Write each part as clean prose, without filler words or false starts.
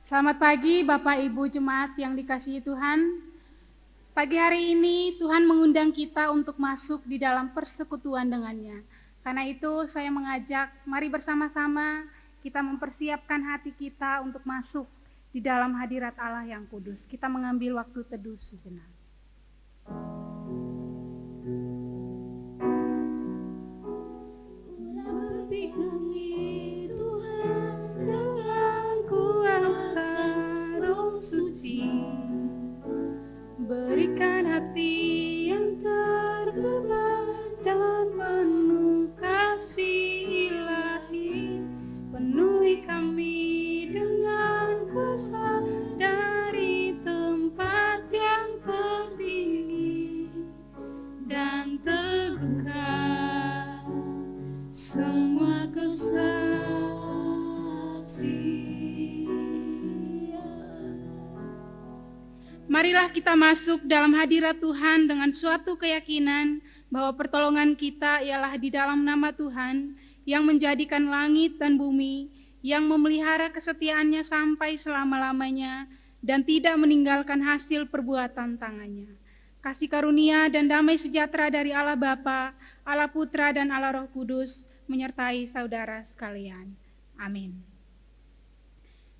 Selamat pagi Bapak Ibu Jemaat yang dikasihi Tuhan. Pagi hari ini Tuhan mengundang kita untuk masuk di dalam persekutuan dengannya. Karena itu saya mengajak, mari bersama-sama kita mempersiapkan hati kita untuk masuk di dalam hadirat Allah yang kudus. Kita mengambil waktu teduh sejenak. Berikan hati yang terbeban dan penuh kasih ilahi. Penuhi kami dengan kuasa dari tempat yang tertinggi, dan teguhkan semua kesaksian. Marilah kita masuk dalam hadirat Tuhan dengan suatu keyakinan bahwa pertolongan kita ialah di dalam nama Tuhan yang menjadikan langit dan bumi, yang memelihara kesetiaannya sampai selama-lamanya dan tidak meninggalkan hasil perbuatan tangannya. Kasih karunia dan damai sejahtera dari Allah Bapa, Allah Putra dan Allah Roh Kudus menyertai saudara sekalian. Amin.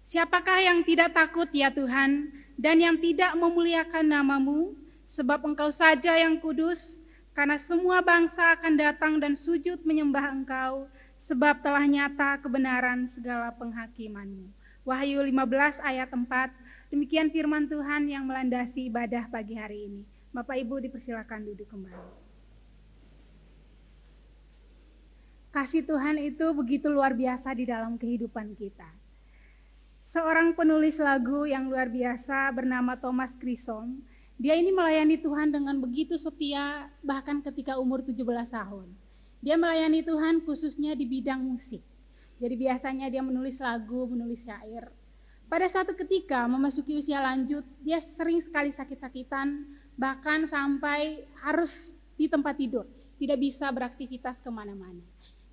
Siapakah yang tidak takut ya Tuhan, dan yang tidak memuliakan nama-Mu, sebab Engkau saja yang kudus, karena semua bangsa akan datang dan sujud menyembah Engkau, sebab telah nyata kebenaran segala penghakiman-Mu. Wahyu 15 ayat 4, demikian firman Tuhan yang melandasi ibadah pagi hari ini. Bapak Ibu dipersilakan duduk kembali. Kasih Tuhan itu begitu luar biasa di dalam kehidupan kita. Seorang penulis lagu yang luar biasa bernama Thomas Chisholm, dia ini melayani Tuhan dengan begitu setia bahkan ketika umur 17 tahun. Dia melayani Tuhan khususnya di bidang musik. Jadi biasanya dia menulis lagu, menulis syair. Pada suatu ketika memasuki usia lanjut, dia sering sekali sakit-sakitan, bahkan sampai harus di tempat tidur, tidak bisa beraktivitas kemana-mana.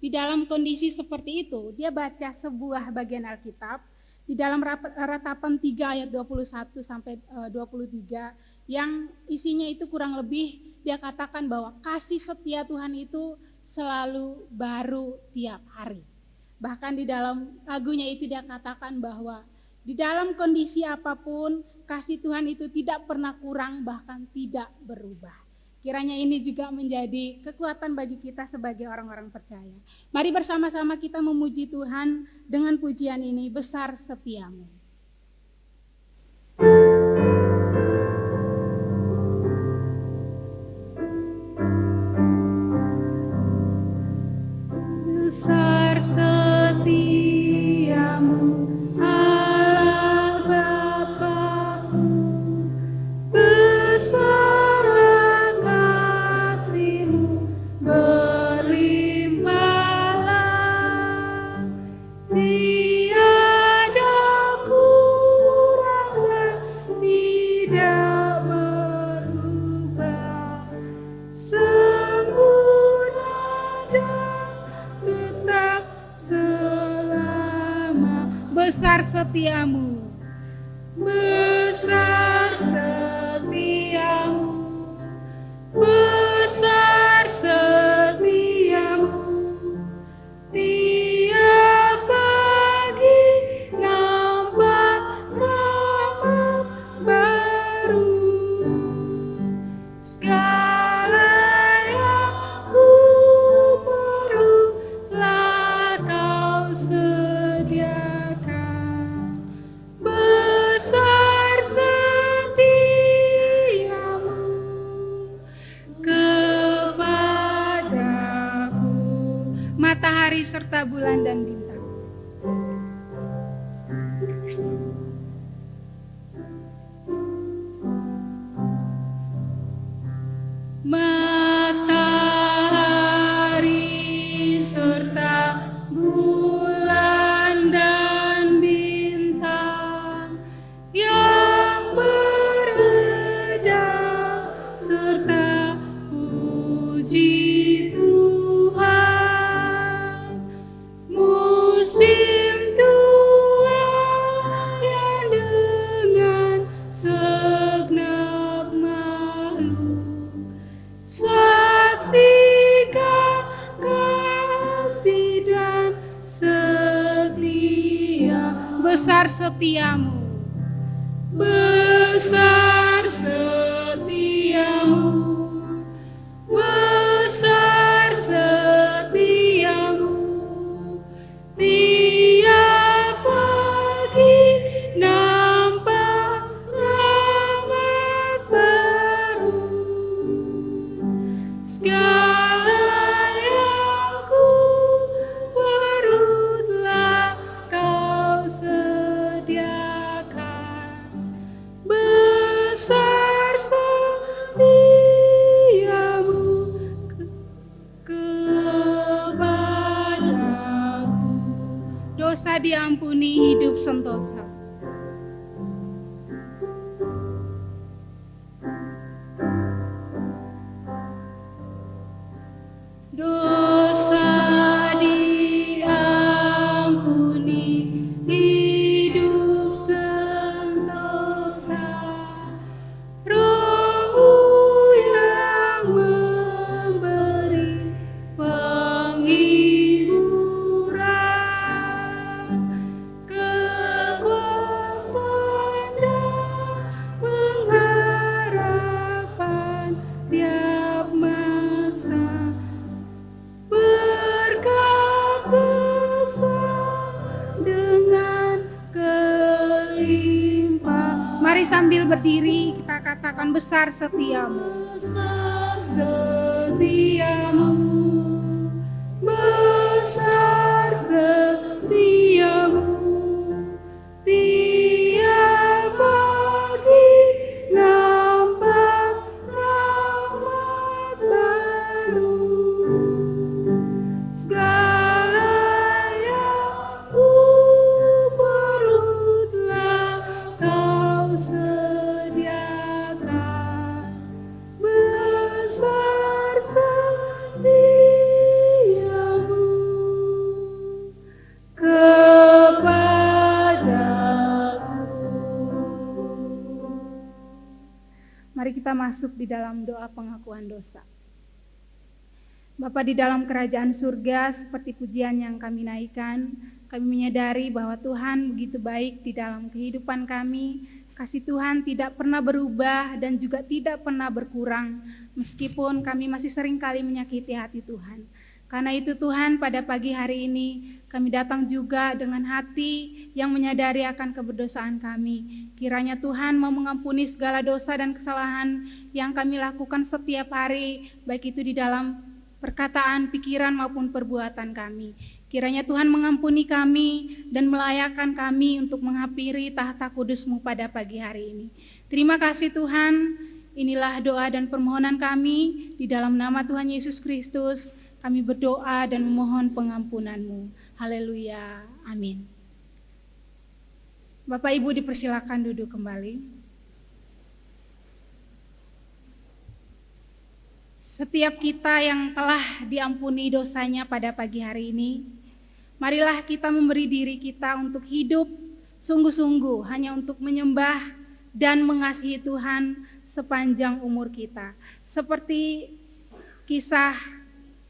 Di dalam kondisi seperti itu, dia baca sebuah bagian Alkitab, di dalam Ratapan 3 ayat 21 sampai 23 yang isinya itu kurang lebih dia katakan bahwa kasih setia Tuhan itu selalu baru tiap hari. Bahkan di dalam lagunya itu dia katakan bahwa di dalam kondisi apapun kasih Tuhan itu tidak pernah kurang, bahkan tidak berubah. Kiranya ini juga menjadi kekuatan bagi kita sebagai orang-orang percaya. Mari bersama-sama kita memuji Tuhan dengan pujian ini, besar setiamu. Besar setiamu, Allah Bapa-Ku, besar berlimpahlah, tiada kurang dan tidak berubah, sempurna dan tetap selama. Besar setiamu, besar setiamu, besar setiamu, tiap pagi nampak rahmat baru. Segala yang ku perlulah Kau sediakan. Besar setiamu kepadaku, matahari serta bulan dan bintang. Matahari serta bulan dan bintang yang beredar serta puji Tuhan. besar setiamu, besar setiamu, besar setiamu. Tiap pagi nampak rahmat baru, segala yang ku perutlah kau sediakan. Besar setiamu kepadaku. Dosa diampuni, hidup sentosa. Dosa diampuni, hidup sentosa. Rohmu yang memberi penghiburan, kekuatan dan pengharapan tiap masa. Berkat besar dengan kelimpah. Mari sambil berdiri kita katakan besar setiamu. Besar setiamu, besar setiamu. Tiap pagi nampak rahmat baru, segala yang ku perutlah kau sediakan. Besar setiamu kepadaku. Mari kita masuk di dalam doa pengakuan dosa. Bapa di dalam kerajaan surga, seperti pujian yang kami naikkan, kami menyadari bahwa Tuhan begitu baik di dalam kehidupan kami. Kasih Tuhan tidak pernah berubah dan juga tidak pernah berkurang, meskipun kami masih sering kali menyakiti hati Tuhan. Karena itu Tuhan, pada pagi hari ini kami datang juga dengan hati yang menyadari akan keberdosaan kami. Kiranya Tuhan mau mengampuni segala dosa dan kesalahan yang kami lakukan setiap hari, baik itu di dalam perkataan, pikiran maupun perbuatan kami. Kiranya Tuhan mengampuni kami dan melayakkan kami untuk menghampiri tahta kudus-Mu pada pagi hari ini. Terima kasih Tuhan, inilah doa dan permohonan kami di dalam nama Tuhan Yesus Kristus. Kami berdoa dan memohon pengampunan-Mu. Haleluya, amin. Bapak Ibu dipersilakan duduk kembali. Setiap kita yang telah diampuni dosanya pada pagi hari ini, marilah kita memberi diri kita untuk hidup sungguh-sungguh hanya untuk menyembah dan mengasihi Tuhan sepanjang umur kita. Seperti kisah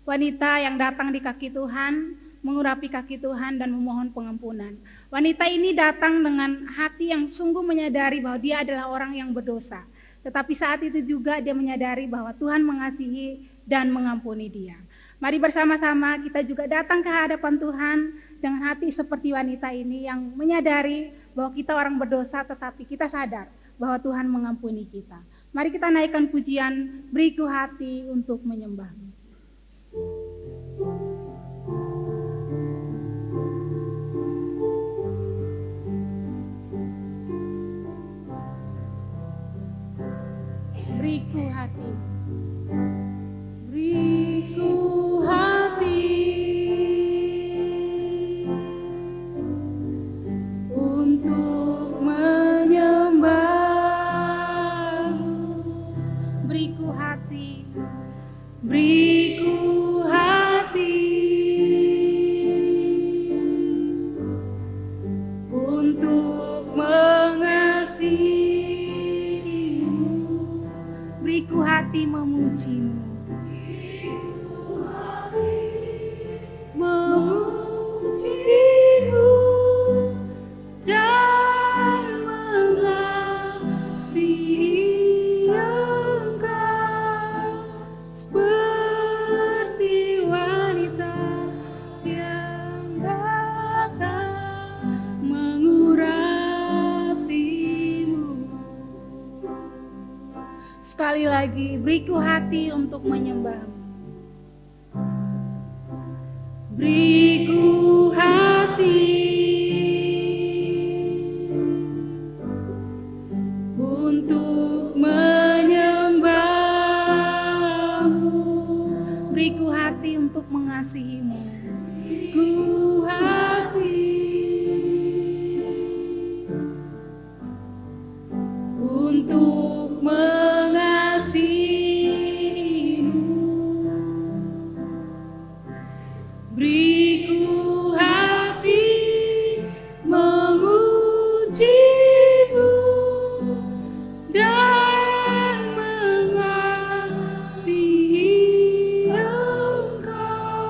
wanita yang datang di kaki Tuhan, mengurapi kaki Tuhan dan memohon pengampunan. Wanita ini datang dengan hati yang sungguh menyadari bahwa dia adalah orang yang berdosa. Tetapi saat itu juga dia menyadari bahwa Tuhan mengasihi dan mengampuni dia. Mari bersama-sama kita juga datang ke hadapan Tuhan dengan hati seperti wanita ini yang menyadari bahwa kita orang berdosa tetapi kita sadar bahwa Tuhan mengampuni kita. Mari kita naikkan pujian, beriku hati untuk menyembah-Mu. Beriku hati, beriku hati untuk menyembah-Mu. Beriku hati, beriku hati untuk mengasihi-Mu. Beriku hati memuji-Mu, memuji-Mu dan Sekali lagi, beriku hati untuk menyembah-Mu. Beriku hati untuk menyembah-Mu. Beriku hati untuk mengasihi-Mu. Beriku hati untuk mengasihi-Mu. Beriku hati memuji-Mu dan mengasihi Engkau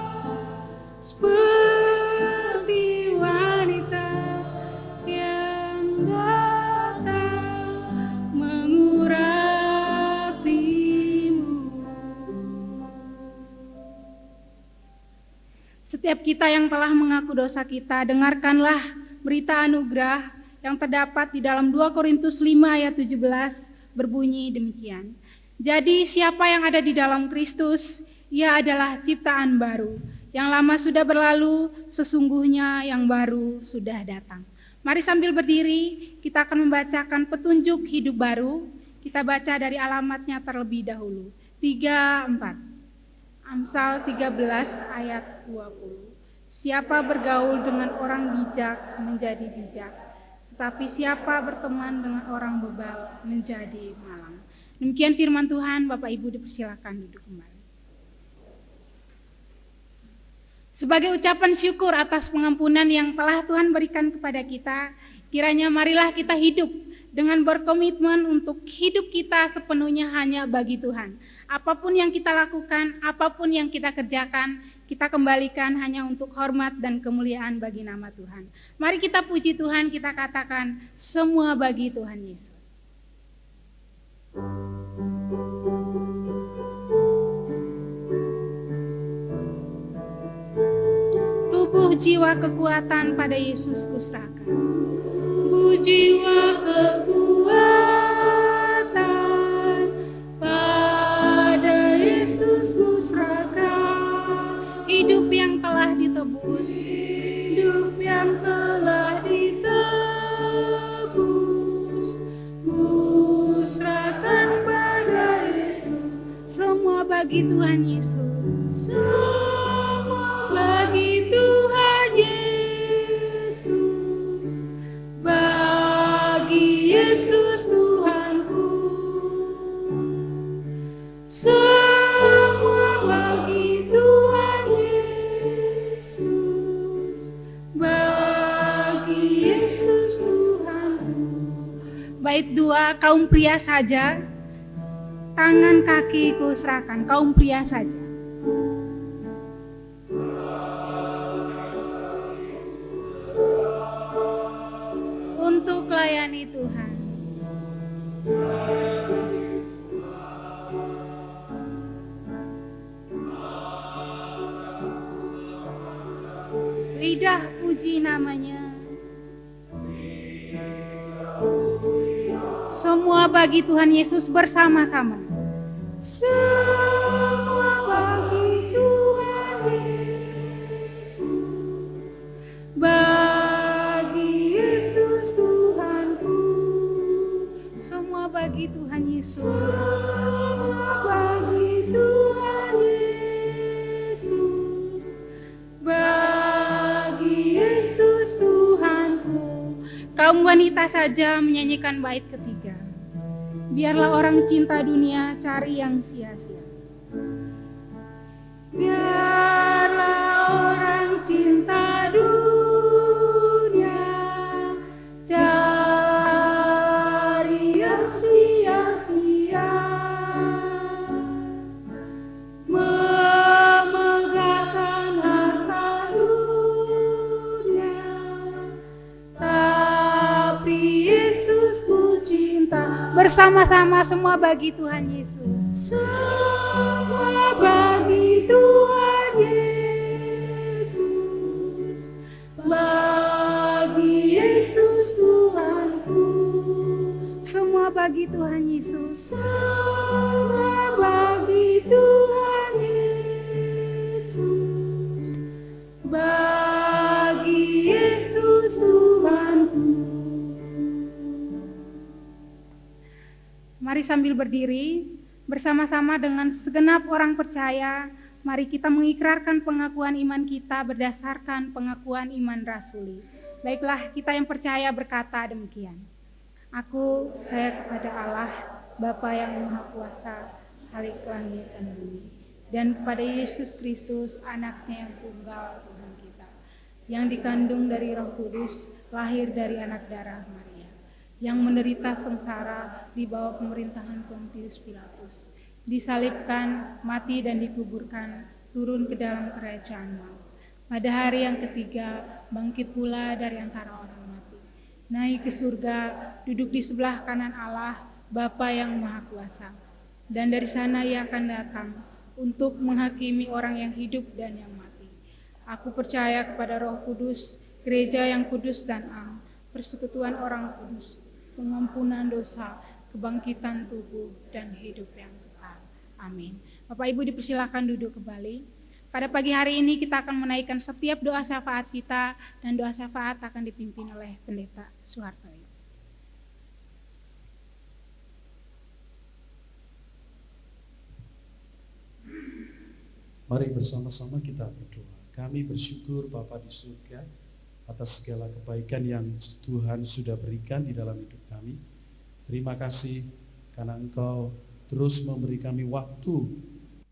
seperti wanita yang datang mengurapi-Mu. Setiap kita yang telah mengaku dosa kita, dengarkanlah berita anugerah yang terdapat di dalam 2 Korintus 5 ayat 17 berbunyi demikian. Jadi siapa yang ada di dalam Kristus, ia adalah ciptaan baru. Yang lama sudah berlalu, sesungguhnya yang baru sudah datang. Mari sambil berdiri, kita akan membacakan petunjuk hidup baru. Kita baca dari alamatnya terlebih dahulu. 3-4. Amsal 13 ayat 20. Siapa bergaul dengan orang bijak menjadi bijak, tetapi siapa berteman dengan orang bebal menjadi malang. Demikian firman Tuhan. Bapak Ibu dipersilakan duduk kembali. Sebagai ucapan syukur atas pengampunan yang telah Tuhan berikan kepada kita, kiranya marilah kita hidup dengan berkomitmen untuk hidup kita sepenuhnya hanya bagi Tuhan. Apapun yang kita lakukan, apapun yang kita kerjakan, kita kembalikan hanya untuk hormat dan kemuliaan bagi nama Tuhan. Mari kita puji Tuhan, kita katakan semua bagi Tuhan Yesus. Tubuh jiwa kekuatan pada Yesus kuserahkan. Tubuh jiwa kekuatan pada Yesus kuserahkan. Hidup yang telah ditebus, hidup yang telah ditebus, kuserahkan pada Yesus. Semua bagi Tuhan Yesus. Semua bagi Tuhan Yesus. Bagi Yesus Tuhanku. Semua bagi Tuhan Yesus. Bagi Yesus Tuhanku. Bait 2, kaum pria saja. Tangan kaki kuserahkan, kaum pria saja. Untuk layani Tuhan. Lidah puji namanya. Semua bagi Tuhan Yesus bersama-sama. Semua bagi Tuhan Yesus. Bagi Yesus Tuhanku. Semua bagi Tuhan Yesus. Semua bagi Tuhan Yesus. Bagi Yesus Tuhanku. Kaum wanita saja menyanyikan bait ketiga. Biarlah orang cinta dunia cari yang sia-sia. Biarlah orang cinta dunia cari yang sia-sia. Memegahkan harta dunia, tapi Yesus ku cinta. Bersama-sama semua bagi Tuhan Yesus. Semua bagi Tuhan Yesus. Bagi Yesus Tuhanku. Semua bagi Tuhan Yesus. Sama bagi Tuhan Yesus, bagi Yesus Tuhanku. Mari sambil berdiri, bersama-sama dengan segenap orang percaya, mari kita mengikrarkan pengakuan iman kita berdasarkan pengakuan iman rasuli. Baiklah, kita yang percaya berkata demikian. Aku percaya kepada Allah, Bapa yang Maha Kuasa, Khalik langit dan bumi, dan kepada Yesus Kristus, anaknya yang tunggal Tuhan kita, yang dikandung dari Roh Kudus, lahir dari anak darah Maria, yang menderita sengsara di bawah pemerintahan Pontius Pilatus, disalibkan, mati dan dikuburkan, turun ke dalam kerajaan maut. Pada hari yang ketiga, bangkit pula dari antara orang mati, naik ke surga, duduk di sebelah kanan Allah, Bapa yang Maha Kuasa. Dan dari sana Ia akan datang untuk menghakimi orang yang hidup dan yang mati. Aku percaya kepada Roh Kudus, gereja yang kudus dan am, persekutuan orang kudus, pengampunan dosa, kebangkitan tubuh, dan hidup yang kekal. Amin. Bapak Ibu dipersilakan duduk kembali. Pada pagi hari ini kita akan menaikkan setiap doa syafaat kita, dan doa syafaat akan dipimpin oleh Pendeta Soeharto. Mari bersama-sama kita berdoa. Kami bersyukur Bapa di surga atas segala kebaikan yang Tuhan sudah berikan di dalam hidup kami. Terima kasih karena Engkau terus memberi kami waktu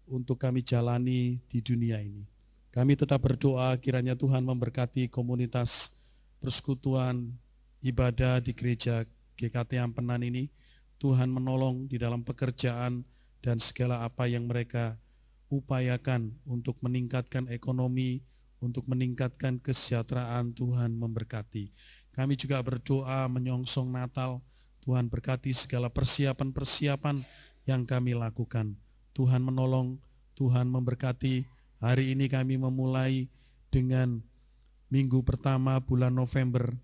untuk kami jalani di dunia ini. Kami tetap berdoa kiranya Tuhan memberkati komunitas persekutuan ibadah di gereja GKT Ampenan ini. Tuhan menolong di dalam pekerjaan dan segala apa yang mereka upayakan untuk meningkatkan ekonomi, untuk meningkatkan kesejahteraan. Tuhan memberkati. Kami juga berdoa menyongsong Natal. Tuhan berkati segala persiapan-persiapan yang kami lakukan. Tuhan menolong, Tuhan memberkati. Hari ini kami memulai dengan minggu pertama bulan November,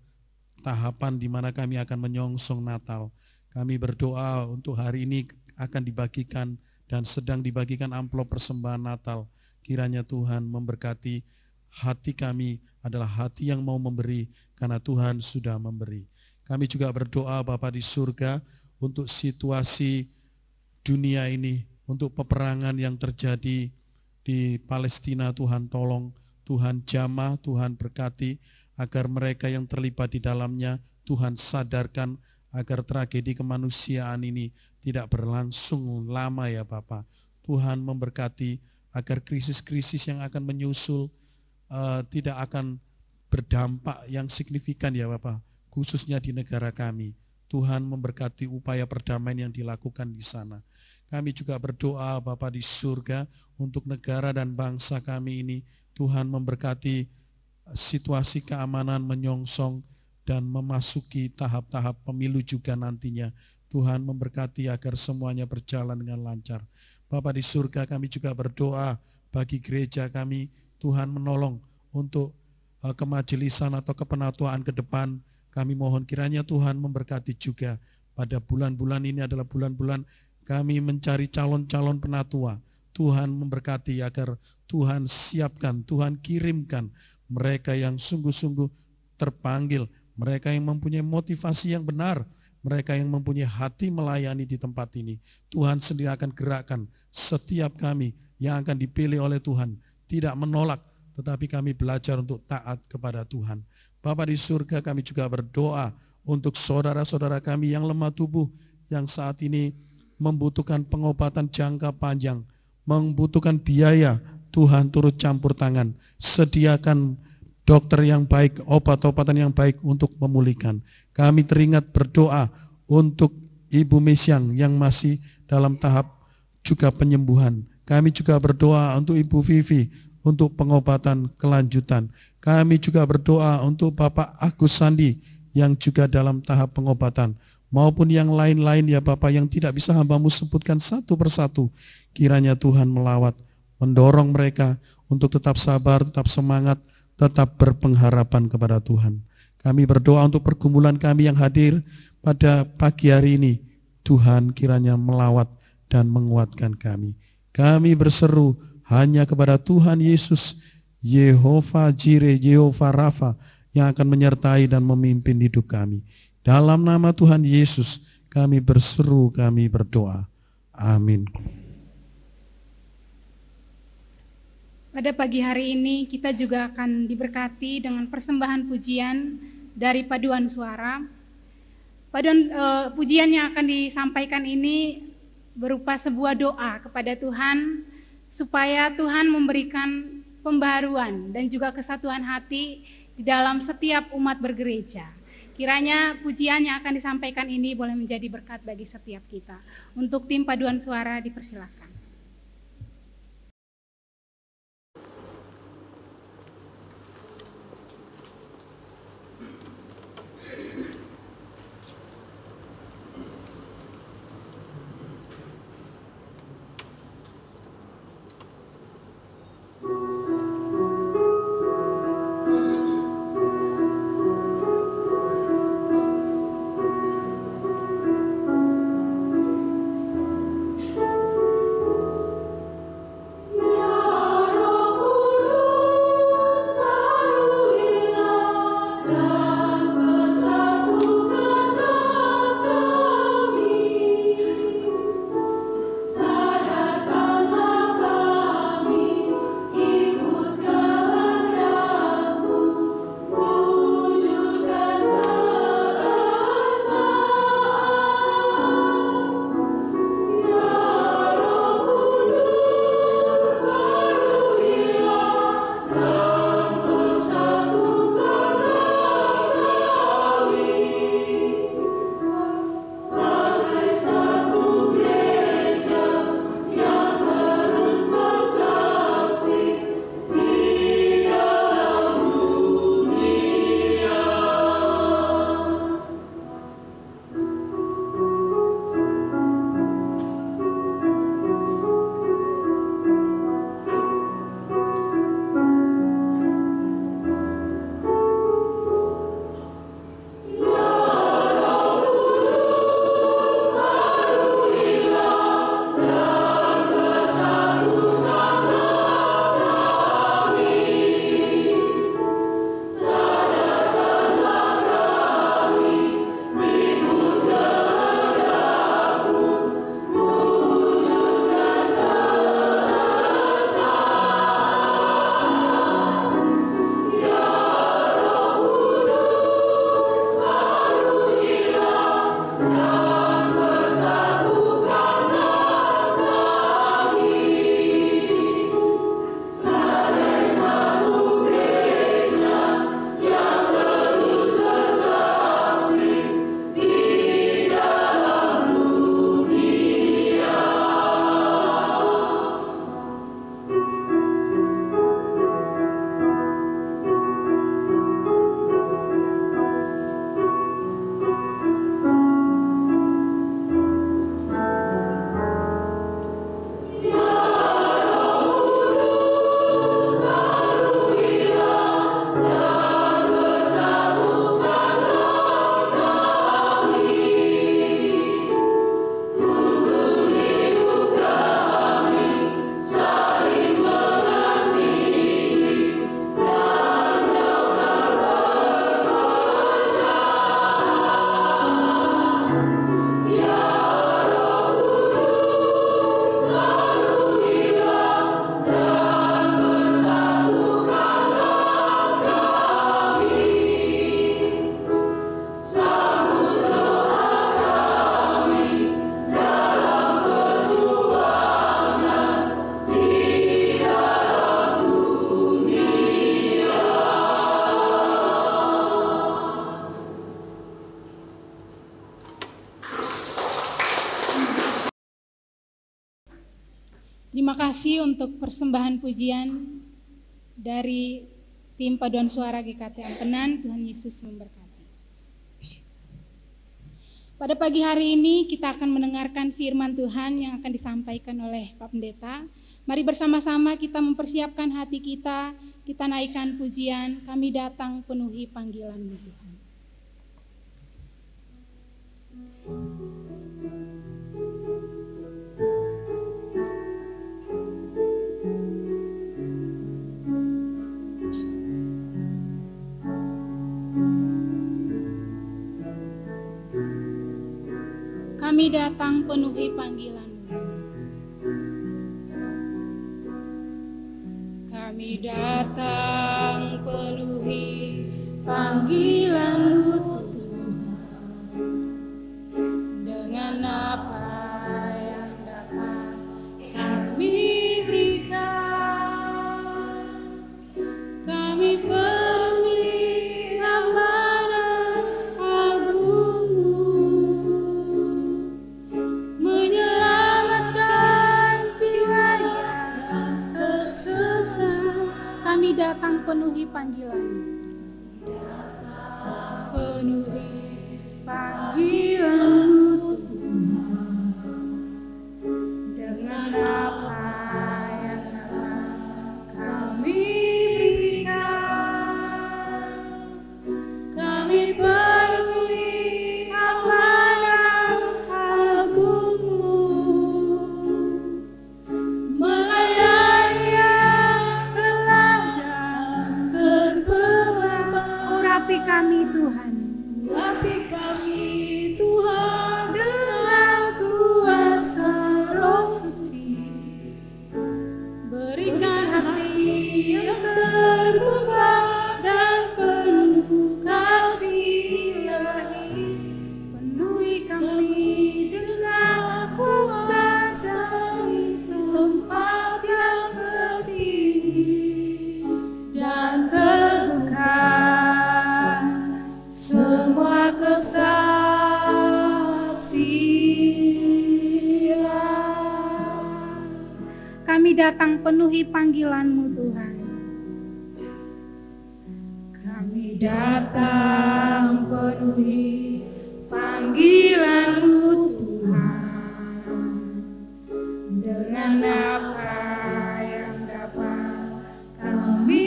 tahapan di mana kami akan menyongsong Natal. Kami berdoa untuk hari ini akan dibagikan dan sedang dibagikan amplop persembahan Natal. Kiranya Tuhan memberkati. Hati kami adalah hati yang mau memberi karena Tuhan sudah memberi. Kami juga berdoa Bapa di surga untuk situasi dunia ini, untuk peperangan yang terjadi di Palestina. Tuhan tolong, Tuhan jamah, Tuhan berkati agar mereka yang terlibat di dalamnya Tuhan sadarkan agar tragedi kemanusiaan ini tidak berlangsung lama ya Bapa. Tuhan memberkati agar krisis-krisis yang akan menyusul tidak akan berdampak yang signifikan ya Bapa, khususnya di negara kami. Tuhan memberkati upaya perdamaian yang dilakukan di sana. Kami juga berdoa Bapa di surga untuk negara dan bangsa kami ini. Tuhan memberkati situasi keamanan menyongsong dan memasuki tahap-tahap pemilu juga nantinya. Tuhan memberkati agar semuanya berjalan dengan lancar. Bapa di surga, kami juga berdoa bagi gereja kami. Tuhan menolong untuk kemajelisan atau kepenatuaan ke depan. Kami mohon kiranya Tuhan memberkati juga. Pada bulan-bulan ini adalah bulan-bulan kami mencari calon-calon penatua. Tuhan memberkati agar Tuhan siapkan, Tuhan kirimkan mereka yang sungguh-sungguh terpanggil, mereka yang mempunyai motivasi yang benar, mereka yang mempunyai hati melayani di tempat ini. Tuhan sendiri akan gerakkan setiap kami yang akan dipilih oleh Tuhan, tidak menolak, tetapi kami belajar untuk taat kepada Tuhan. Bapa di surga, kami juga berdoa untuk saudara-saudara kami yang lemah tubuh, yang saat ini membutuhkan pengobatan jangka panjang, membutuhkan biaya. Tuhan turut campur tangan, sediakan dokter yang baik, obat-obatan yang baik untuk memulihkan. Kami teringat berdoa untuk Ibu Mesyang yang masih dalam tahap juga penyembuhan. Kami juga berdoa untuk Ibu Vivi untuk pengobatan kelanjutan. Kami juga berdoa untuk Bapak Agus Sandi yang juga dalam tahap pengobatan. Maupun yang lain-lain ya Bapak yang tidak bisa hamba-Mu sebutkan satu persatu. Kiranya Tuhan melawat, mendorong mereka untuk tetap sabar, tetap semangat, tetap berpengharapan kepada Tuhan. Kami berdoa untuk pergumulan kami yang hadir pada pagi hari ini. Tuhan kiranya melawat dan menguatkan kami. Kami berseru hanya kepada Tuhan Yesus, Yehova Jireh, Yehova Rafa, yang akan menyertai dan memimpin hidup kami. Dalam nama Tuhan Yesus, kami berseru, kami berdoa. Amin. Pada pagi hari ini kita juga akan diberkati dengan persembahan pujian dari paduan suara. Pujian yang akan disampaikan ini berupa sebuah doa kepada Tuhan supaya Tuhan memberikan pembaharuan dan juga kesatuan hati di dalam setiap umat bergereja. Kiranya pujian yang akan disampaikan ini boleh menjadi berkat bagi setiap kita. Untuk tim paduan suara dipersilakan. Terima kasih untuk persembahan pujian dari tim paduan suara GKT Ampenan. Tuhan Yesus memberkati. Pada pagi hari ini kita akan mendengarkan firman Tuhan yang akan disampaikan oleh Pak Pendeta. Mari bersama-sama kita mempersiapkan hati kita, kita naikkan pujian, kami datang penuhi panggilan-Mu Tuhan. Kami datang penuhi panggilan-Mu. Kami datang penuhi panggilan-Mu Tuhan. Dengan apa yang dapat kami berikan, kami penuhi amanat agung-Mu, menyelamatkan jiwa yang tersesat. Kami datang penuhi panggilan-Mu. Penuhi panggilan-Mu Tuhan. Dengan apa yang dapat kami berikan, kami penuhi amanat agung-Mu, melayani yang lelah dan berbeban. Urapi kami Tuhan, urapi kami Tuhan dengan kuasa Roh Suci. Berikan hati yang terbuka dan penuh kasih ilahi. Penuhi kami dengan kuasa dari tempat yang tertinggi, dan teguhkan semua kesaksian. Kami datang penuhi panggilan-Mu Tuhan. Kami datang penuhi panggilan-Mu Tuhan. Dengan apa yang dapat kami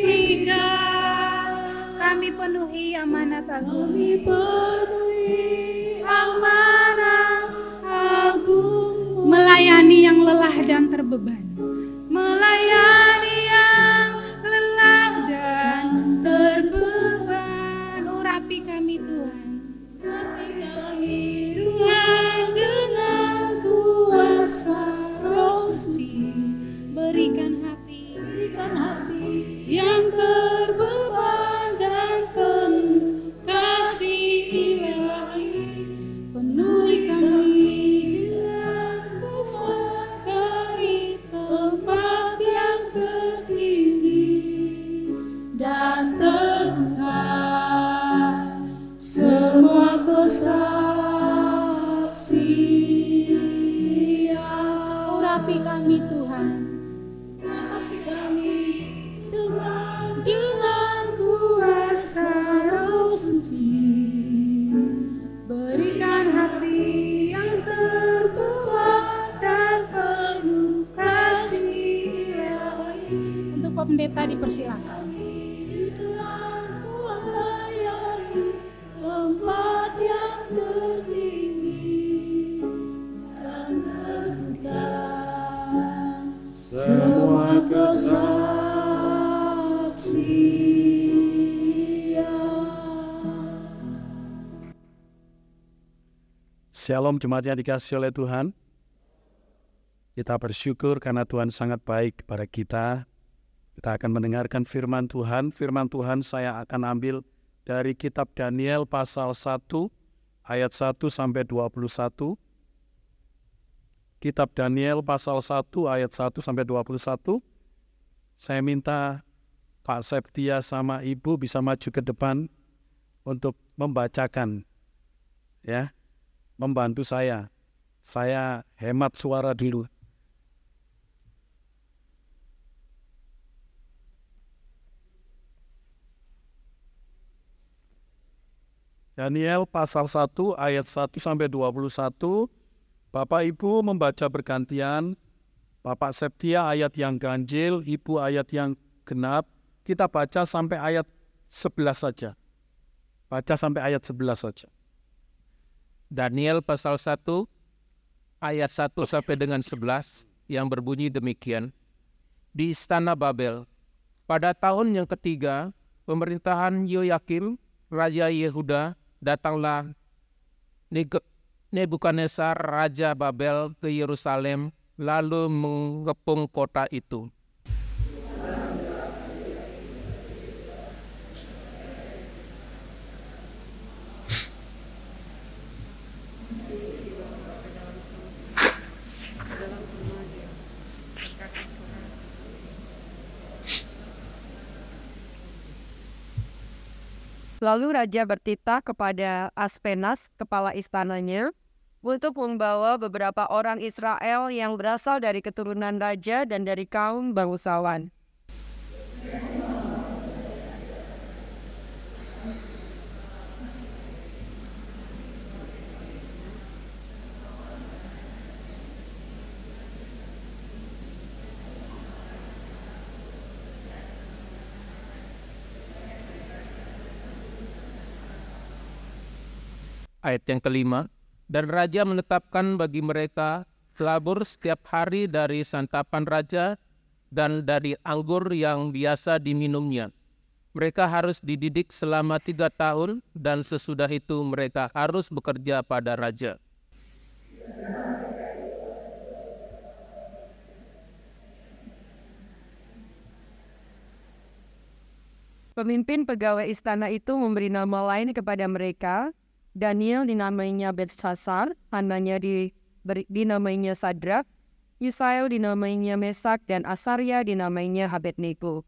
berikan, kami penuhi amanat agung. Kami penuhi amanat agung, melayani yang lelah dan terbeban. Melayani yang lelah dan terbeban. Urapi kami Tuhan. Urapi kami Tuhan dengan kuasa Roh Suci. Berikan hati yang terbeban dan penuh kasih ilahi. Penuhi kami dengan kuasa dari tempat yang tertinggi, dan teguhkan semua kesaksian. Urapi kami Tuhan. Urapi kami dengan kuasa Roh Suci. Berikan hati yang terbuka dan penuh kasih ilahi. Untuk Pak Pendeta dipersilakan. Di dalam kuasa ilahi, tempat yang tertinggi, dan teguhkan semua kesaksian. Shalom jemaat yang dikasihi oleh Tuhan. Kita bersyukur karena Tuhan sangat baik kepada kita. Kita akan mendengarkan firman Tuhan. Firman Tuhan saya akan ambil dari kitab Daniel pasal 1 ayat 1 sampai 21. Kitab Daniel pasal 1 ayat 1 sampai 21. Saya minta Pak Septia sama Ibu bisa maju ke depan untuk membacakan, ya, membantu saya. Saya hemat suara dulu. Daniel pasal 1 ayat 1 sampai 21. Bapak Ibu membaca bergantian. Bapak Septia ayat yang ganjil, Ibu ayat yang genap. Kita baca sampai ayat 11 saja. Baca sampai ayat 11 saja. Daniel pasal 1 ayat 1 sampai dengan 11 yang berbunyi demikian. Di istana Babel, pada tahun yang ketiga pemerintahan Yoyakim, Raja Yehuda, datanglah Nebukadnezar Raja Babel ke Yerusalem lalu mengepung kota itu. Lalu raja bertitah kepada Aspenas, kepala istananya, untuk membawa beberapa orang Israel yang berasal dari keturunan raja dan dari kaum bangsawan. Ayat yang kelima, dan raja menetapkan bagi mereka labur setiap hari dari santapan raja dan dari anggur yang biasa diminumnya. Mereka harus dididik selama 3 tahun dan sesudah itu mereka harus bekerja pada raja. Pemimpin pegawai istana itu memberi nama lain kepada mereka. Daniel dinamainya Belshazzar, Hananya dinamainya Sadrak, Misael dinamainya Mesak, dan Asaria dinamainya Abednego.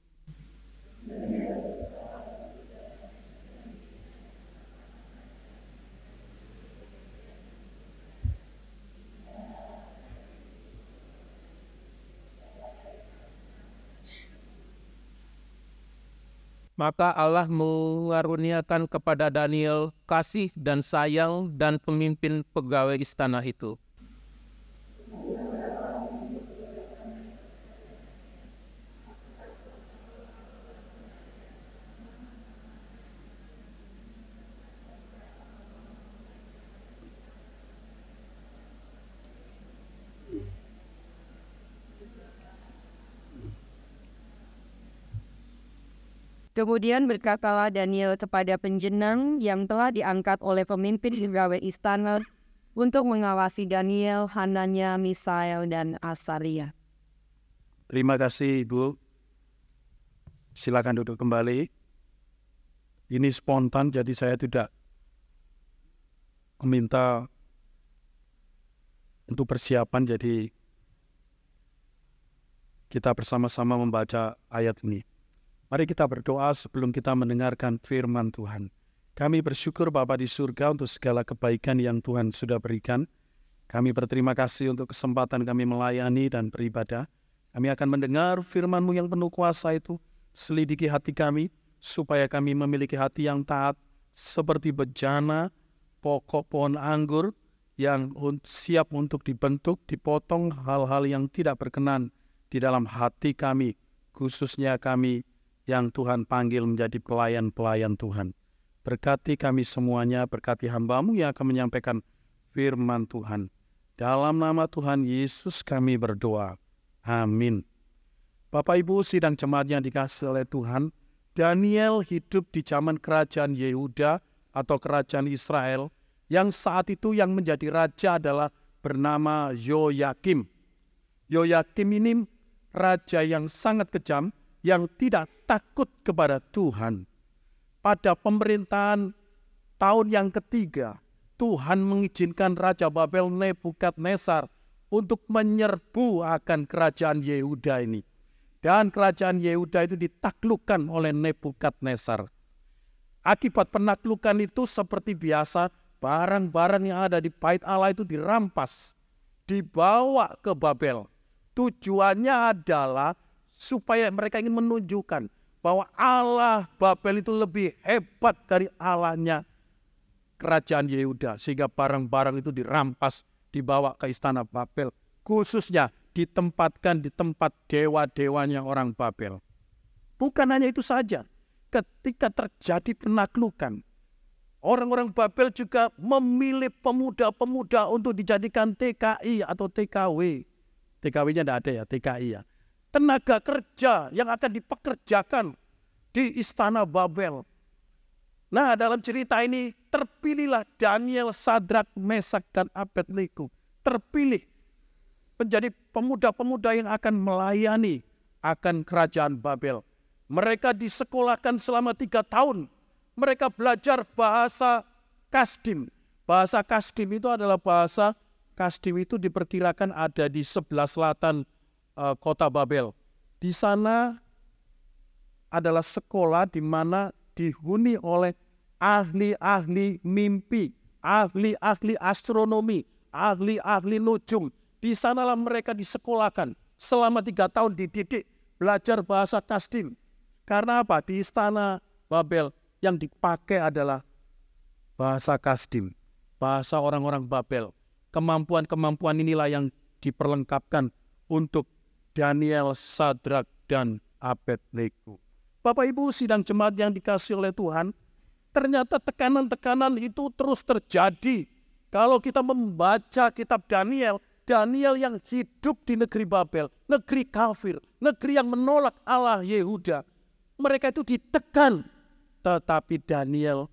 Maka Allah mengaruniakan kepada Daniel kasih dan sayang dan pemimpin pegawai istana itu. Kemudian berkatalah Daniel kepada penjenang yang telah diangkat oleh pemimpin pegawai istana untuk mengawasi Daniel, Hananya, Misael, dan Asaria. Terima kasih Ibu. Silakan duduk kembali. Ini spontan jadi saya tidak meminta untuk persiapan, jadi kita bersama-sama membaca ayat ini. Mari kita berdoa sebelum kita mendengarkan firman Tuhan. Kami bersyukur Bapa di surga untuk segala kebaikan yang Tuhan sudah berikan. Kami berterima kasih untuk kesempatan kami melayani dan beribadah. Kami akan mendengar firman-Mu yang penuh kuasa itu. Selidiki hati kami, supaya kami memiliki hati yang taat, seperti bejana, pokok pohon anggur, yang siap untuk dibentuk, dipotong hal-hal yang tidak berkenan di dalam hati kami, khususnya kami yang Tuhan panggil menjadi pelayan-pelayan Tuhan. Berkati kami semuanya, berkati hamba-Mu yang akan menyampaikan firman Tuhan. Dalam nama Tuhan Yesus kami berdoa. Amin. Bapak Ibu sidang jemaat yang dikasihi oleh Tuhan, Daniel hidup di zaman kerajaan Yehuda atau kerajaan Israel, yang saat itu yang menjadi raja adalah bernama Yoyakim. Yoyakim ini raja yang sangat kejam, yang tidak takut kepada Tuhan. Pada pemerintahan tahun yang ketiga, Tuhan mengizinkan Raja Babel Nebukadnezar untuk menyerbu akan kerajaan Yehuda ini. Dan kerajaan Yehuda itu ditaklukkan oleh Nebukadnezar. Akibat penaklukan itu seperti biasa, barang-barang yang ada di bait Allah itu dirampas, dibawa ke Babel. Tujuannya adalah supaya mereka ingin menunjukkan bahwa Allah Babel itu lebih hebat dari Allahnya kerajaan Yehuda. Sehingga barang-barang itu dirampas, dibawa ke istana Babel. Khususnya ditempatkan di tempat dewa-dewanya orang Babel. Bukan hanya itu saja. Ketika terjadi penaklukan, orang-orang Babel juga memilih pemuda-pemuda untuk dijadikan TKI atau TKW. TKW-nya tidak ada ya, TKI ya. Tenaga kerja yang akan dipekerjakan di istana Babel. Nah, dalam cerita ini terpilihlah Daniel, Sadrak, Mesak, dan Abednego. Terpilih menjadi pemuda-pemuda yang akan melayani akan kerajaan Babel. Mereka disekolahkan selama 3 tahun. Mereka belajar bahasa Kasdim. Bahasa Kasdim itu adalah bahasa, Kasdim itu diperkirakan ada di sebelah selatan kota Babel. Di sana adalah sekolah di mana dihuni oleh ahli-ahli mimpi, ahli-ahli astronomi, ahli-ahli nujum. Di sanalah mereka disekolahkan selama 3 tahun dididik belajar bahasa Kasdim. Karena apa? Di istana Babel yang dipakai adalah bahasa Kasdim, bahasa orang-orang Babel. Kemampuan-kemampuan inilah yang diperlengkapkan untuk Daniel, Sadrak, dan Abednego. Bapak Ibu sidang jemaat yang dikasihi oleh Tuhan, ternyata tekanan-tekanan itu terus terjadi. Kalau kita membaca kitab Daniel, Daniel yang hidup di negeri Babel, negeri kafir, negeri yang menolak Allah Yehuda. Mereka itu ditekan, tetapi Daniel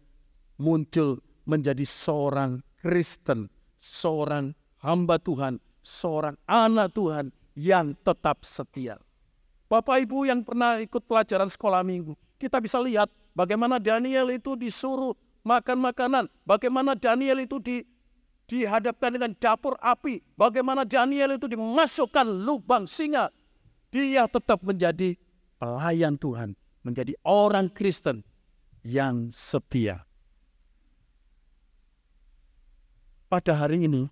muncul menjadi seorang Kristen, seorang hamba Tuhan, seorang anak Tuhan yang tetap setia. Bapak Ibu yang pernah ikut pelajaran sekolah minggu, kita bisa lihat bagaimana Daniel itu disuruh makan makanan, bagaimana Daniel itu dihadapkan dengan dapur api, bagaimana Daniel itu dimasukkan lubang singa. Dia tetap menjadi pelayan Tuhan, menjadi orang Kristen yang setia. Pada hari ini,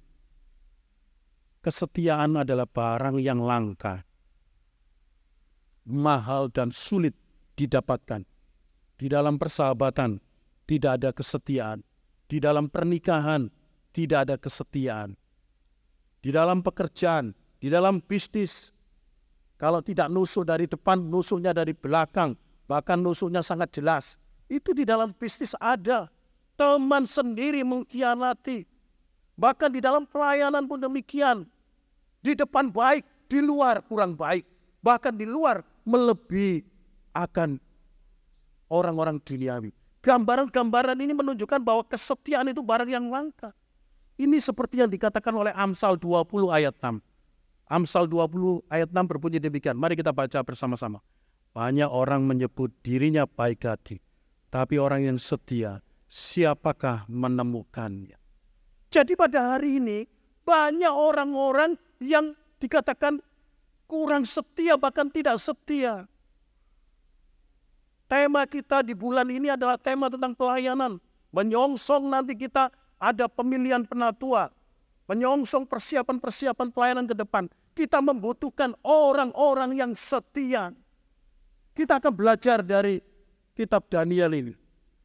kesetiaan adalah barang yang langka, mahal dan sulit didapatkan. Di dalam persahabatan tidak ada kesetiaan. Di dalam pernikahan tidak ada kesetiaan. Di dalam pekerjaan, di dalam bisnis, kalau tidak nusuh dari depan, nusuhnya dari belakang, bahkan nusuhnya sangat jelas. Itu di dalam bisnis ada. Teman sendiri mengkhianati. Bahkan di dalam pelayanan pun demikian. Di depan baik, di luar kurang baik. Bahkan di luar melebihi akan orang-orang duniawi. Gambaran-gambaran ini menunjukkan bahwa kesetiaan itu barang yang langka. Ini seperti yang dikatakan oleh Amsal 20 ayat 6. Amsal 20 ayat 6 berbunyi demikian. Mari kita baca bersama-sama. Banyak orang menyebut dirinya baik hati, tapi orang yang setia, siapakah menemukannya? Jadi pada hari ini, banyak orang-orang yang dikatakan kurang setia, bahkan tidak setia. Tema kita di bulan ini adalah tema tentang pelayanan. Menyongsong nanti kita ada pemilihan penatua. Menyongsong persiapan-persiapan pelayanan ke depan. Kita membutuhkan orang-orang yang setia. Kita akan belajar dari kitab Daniel ini.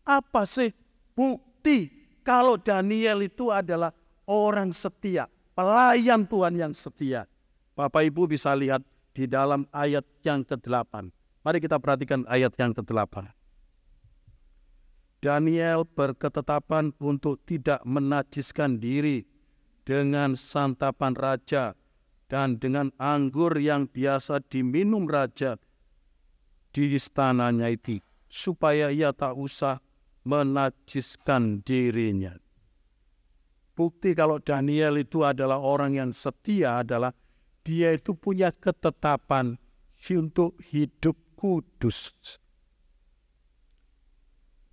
Apa sih bukti kalau Daniel itu adalah orang setia, pelayan Tuhan yang setia? Bapak Ibu bisa lihat di dalam ayat yang ke-8. Mari kita perhatikan ayat yang ke-8. Daniel berketetapan untuk tidak menajiskan diri dengan santapan raja dan dengan anggur yang biasa diminum raja di istananya itu, supaya ia tak usah menajiskan dirinya. Bukti kalau Daniel itu adalah orang yang setia adalah dia itu punya ketetapan untuk hidup kudus.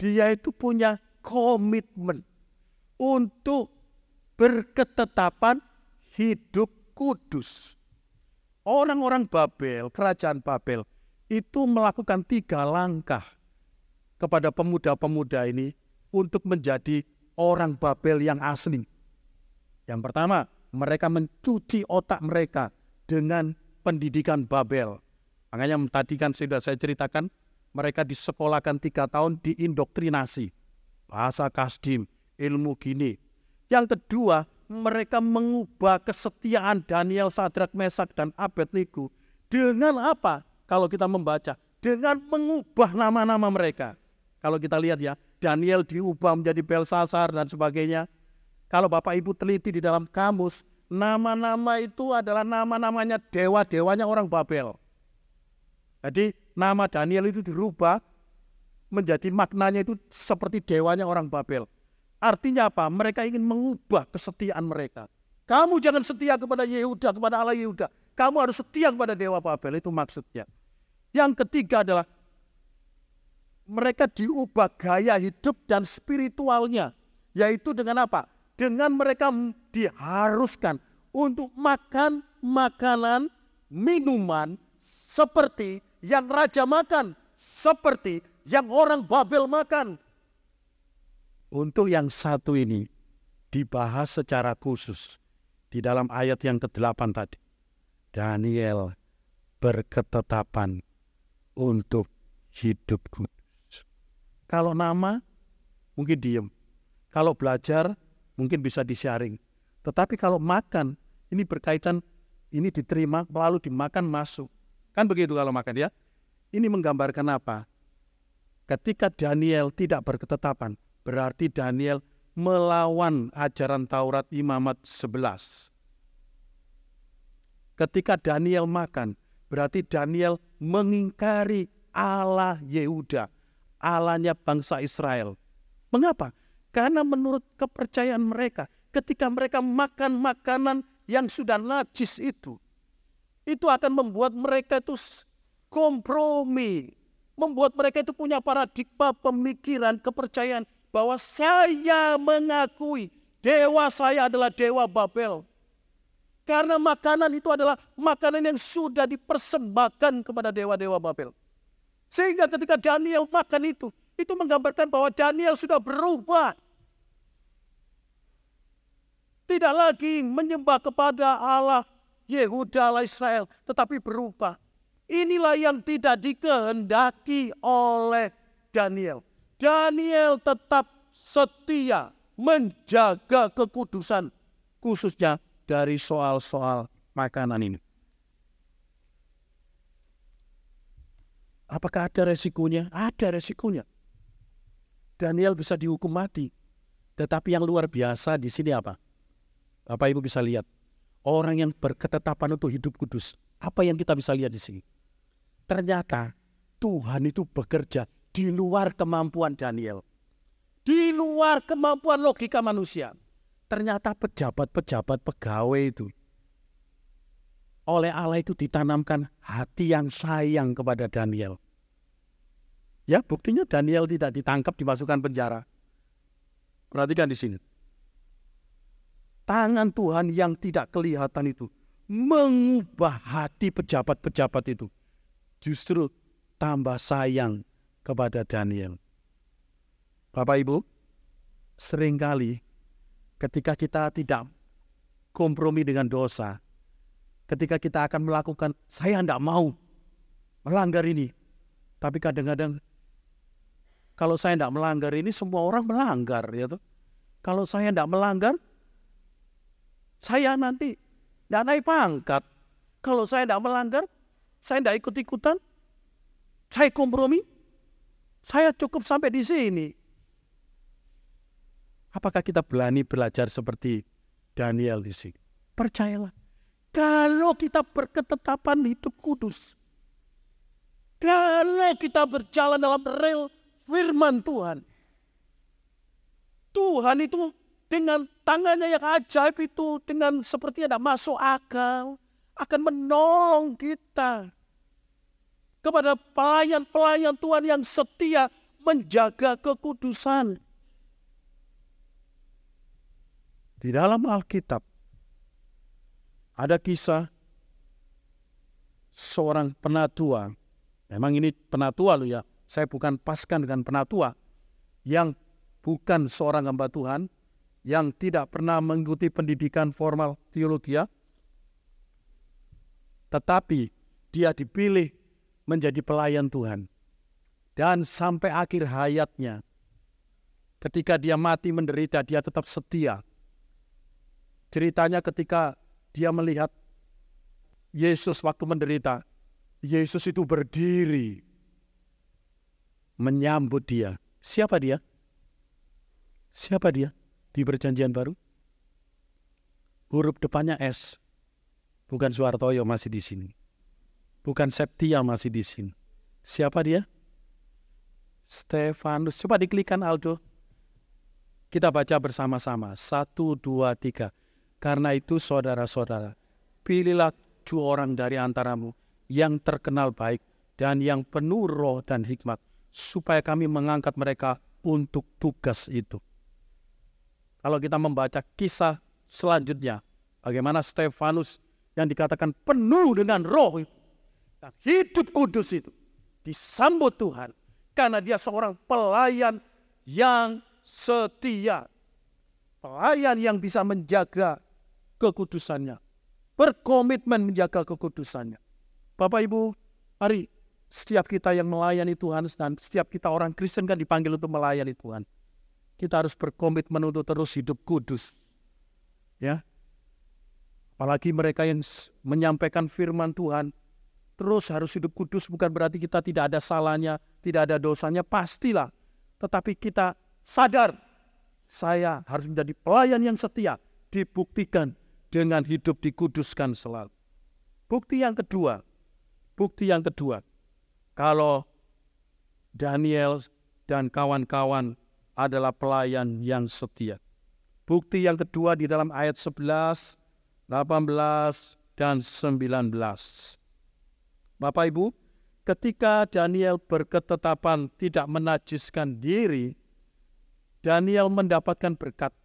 Dia itu punya komitmen untuk berketetapan hidup kudus. Orang-orang Babel, kerajaan Babel, itu melakukan 3 langkah kepada pemuda-pemuda ini untuk menjadi orang Babel yang asli. Yang pertama, mereka mencuci otak mereka dengan pendidikan Babel. Makanya tadi kan sudah saya ceritakan, mereka disekolahkan 3 tahun diindoktrinasi. Bahasa Kasdim, ilmu gini. Yang kedua, mereka mengubah kesetiaan Daniel, Sadrak, Mesak, dan Abednego. Dengan apa? Kalau kita membaca, dengan mengubah nama-nama mereka. Kalau kita lihat ya, Daniel diubah menjadi Belsasar dan sebagainya. Kalau Bapak Ibu teliti di dalam kamus, nama-nama itu adalah nama-namanya dewa-dewanya orang Babel. Jadi nama Daniel itu dirubah menjadi maknanya itu seperti dewanya orang Babel. Artinya apa? Mereka ingin mengubah kesetiaan mereka. Kamu jangan setia kepada Yehuda, kepada Allah Yehuda. Kamu harus setia kepada Dewa Babel, itu maksudnya. Yang ketiga adalah mereka diubah gaya hidup dan spiritualnya. Yaitu dengan apa? Dengan mereka diharuskan untuk makan makanan, minuman seperti yang raja makan, seperti yang orang Babel makan. Untuk yang satu ini dibahas secara khusus di dalam ayat yang ke-8 tadi. Daniel berketetapan untuk hidup kudus. Kalau nama mungkin diem. Kalau belajar mungkin bisa di-sharing. Tetapi kalau makan ini berkaitan, ini diterima lalu dimakan masuk. Kan begitu kalau makan ya. Ini menggambarkan apa? Ketika Daniel tidak berketetapan, berarti Daniel melawan ajaran Taurat Imamat 11. Ketika Daniel makan, berarti Daniel mengingkari Allah Yehuda, Allahnya bangsa Israel. Mengapa? Karena menurut kepercayaan mereka, ketika mereka makan makanan yang sudah najis itu akan membuat mereka itu kompromi, membuat mereka itu punya paradigma pemikiran, kepercayaan bahwa saya mengakui dewa saya adalah dewa Babel. Karena makanan itu adalah makanan yang sudah dipersembahkan kepada dewa-dewa Babel. Sehingga ketika Daniel makan itu menggambarkan bahwa Daniel sudah berubah. Tidak lagi menyembah kepada Allah Yehuda, Allah Israel, tetapi berubah. Inilah yang tidak dikehendaki oleh Daniel. Daniel tetap setia menjaga kekudusan, khususnya dari soal-soal makanan ini. Apakah ada resikonya? Ada resikonya. Daniel bisa dihukum mati. Tetapi yang luar biasa di sini apa? Bapak Ibu bisa lihat. Orang yang berketetapan untuk hidup kudus. Apa yang kita bisa lihat di sini? Ternyata Tuhan itu bekerja di luar kemampuan Daniel. Di luar kemampuan logika manusia. Ternyata pejabat-pejabat pegawai itu oleh Allah itu ditanamkan hati yang sayang kepada Daniel. Ya, buktinya Daniel tidak ditangkap, dimasukkan penjara. Perhatikan di sini. Tangan Tuhan yang tidak kelihatan itu mengubah hati pejabat-pejabat itu. Justru tambah sayang kepada Daniel. Bapak Ibu, seringkali ketika kita tidak kompromi dengan dosa, ketika kita akan melakukan, saya tidak mau melanggar ini. Tapi kadang-kadang, kalau saya tidak melanggar ini, semua orang melanggar. Ya toh? Kalau saya tidak melanggar, saya nanti tidak naik pangkat. Kalau saya tidak melanggar, saya tidak ikut-ikutan, saya kompromi, saya cukup sampai di sini. Apakah kita berani belajar seperti Daniel di sini? Percayalah, kalau kita berketetapan hidup kudus, kalau kita berjalan dalam rel firman Tuhan, Tuhan itu dengan tangannya yang ajaib itu, dengan sepertinya tidak masuk akal, akan menolong kita kepada pelayan-pelayan Tuhan yang setia menjaga kekudusan. Di dalam Alkitab ada kisah seorang penatua. Memang ini penatua loh ya. Saya bukan paskan dengan penatua yang bukan seorang hamba Tuhan, yang tidak pernah mengikuti pendidikan formal teologi, tetapi dia dipilih menjadi pelayan Tuhan. Dan sampai akhir hayatnya, ketika dia mati menderita, dia tetap setia. Ceritanya ketika dia melihat Yesus waktu menderita, Yesus itu berdiri menyambut dia. Siapa dia? Siapa dia di Perjanjian Baru? Huruf depannya S. Bukan Suhartoyo masih di sini. Bukan Septia masih di sini. Siapa dia? Stefanus. Coba diklikkan Aldo. Kita baca bersama-sama. 1, 2, 3. Karena itu saudara-saudara, pilihlah 2 orang dari antaramu yang terkenal baik dan yang penuh roh dan hikmat, supaya kami mengangkat mereka untuk tugas itu. Kalau kita membaca kisah selanjutnya, bagaimana Stefanus yang dikatakan penuh dengan roh dan hidup kudus itu disambut Tuhan karena dia seorang pelayan yang setia, pelayan yang bisa menjaga kekudusannya, berkomitmen menjaga kekudusannya. Bapak Ibu, mari setiap kita yang melayani Tuhan dan setiap kita orang Kristen kan dipanggil untuk melayani Tuhan. Kita harus berkomitmen untuk terus hidup kudus. Ya. Apalagi mereka yang menyampaikan firman Tuhan, terus harus hidup kudus, bukan berarti kita tidak ada salahnya, tidak ada dosanya, pastilah. Tetapi kita sadar, saya harus menjadi pelayan yang setia, dibuktikan dengan hidup dikuduskan selalu. Bukti yang kedua, kalau Daniel dan kawan-kawan adalah pelayan yang setia. Bukti yang kedua di dalam ayat 11, 18, dan 19. Bapak Ibu, ketika Daniel berketetapan tidak menajiskan diri, Daniel mendapatkan berkat,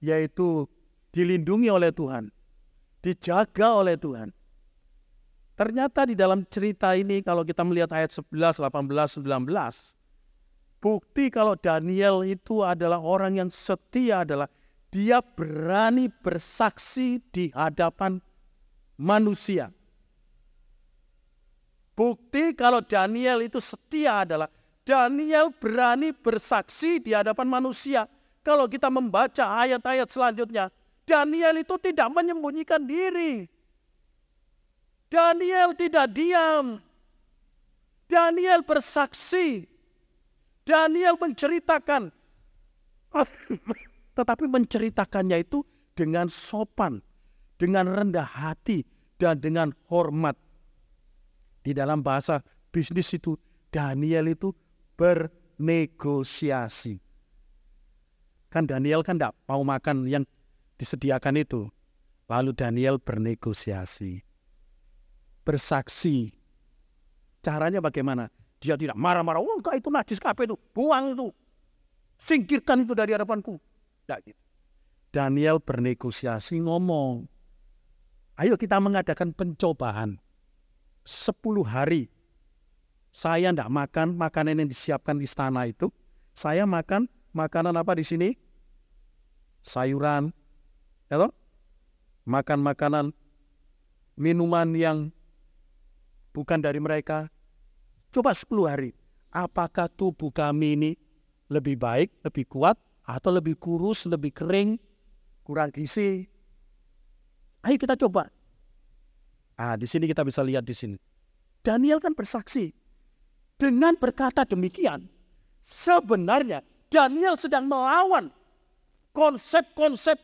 yaitu dilindungi oleh Tuhan, dijaga oleh Tuhan. Ternyata di dalam cerita ini kalau kita melihat ayat 11, 18, 19, bukti kalau Daniel itu adalah orang yang setia adalah dia berani bersaksi di hadapan manusia. Bukti kalau Daniel itu setia adalah Daniel berani bersaksi di hadapan manusia. Kalau kita membaca ayat-ayat selanjutnya, Daniel itu tidak menyembunyikan diri. Daniel tidak diam. Daniel bersaksi. Daniel menceritakan. Tetapi menceritakannya itu dengan sopan, dengan rendah hati, dan dengan hormat. Di dalam bahasa bisnis itu, Daniel itu bernegosiasi. Kan Daniel kan tidak mau makan yang disediakan itu. Lalu Daniel bernegosiasi. Bersaksi. Caranya bagaimana? Dia tidak marah-marah. Oh enggak, itu najis kabeh itu. Buang itu. Singkirkan itu dari hadapanku. Tidak gitu. Daniel bernegosiasi ngomong. Ayo kita mengadakan pencobaan. 10 hari. Saya tidak makan makanan yang disiapkan di istana itu. Saya makan makanan apa di sini? Sayuran. Ya toh? Makan makanan, minuman yang bukan dari mereka. Coba 10 hari. Apakah tubuh kami ini lebih baik, lebih kuat, atau lebih kurus, lebih kering, kurang gizi? Ayo kita coba. Di sini kita bisa lihat di sini. Daniel kan bersaksi. Dengan berkata demikian, sebenarnya Daniel sedang melawan konsep-konsep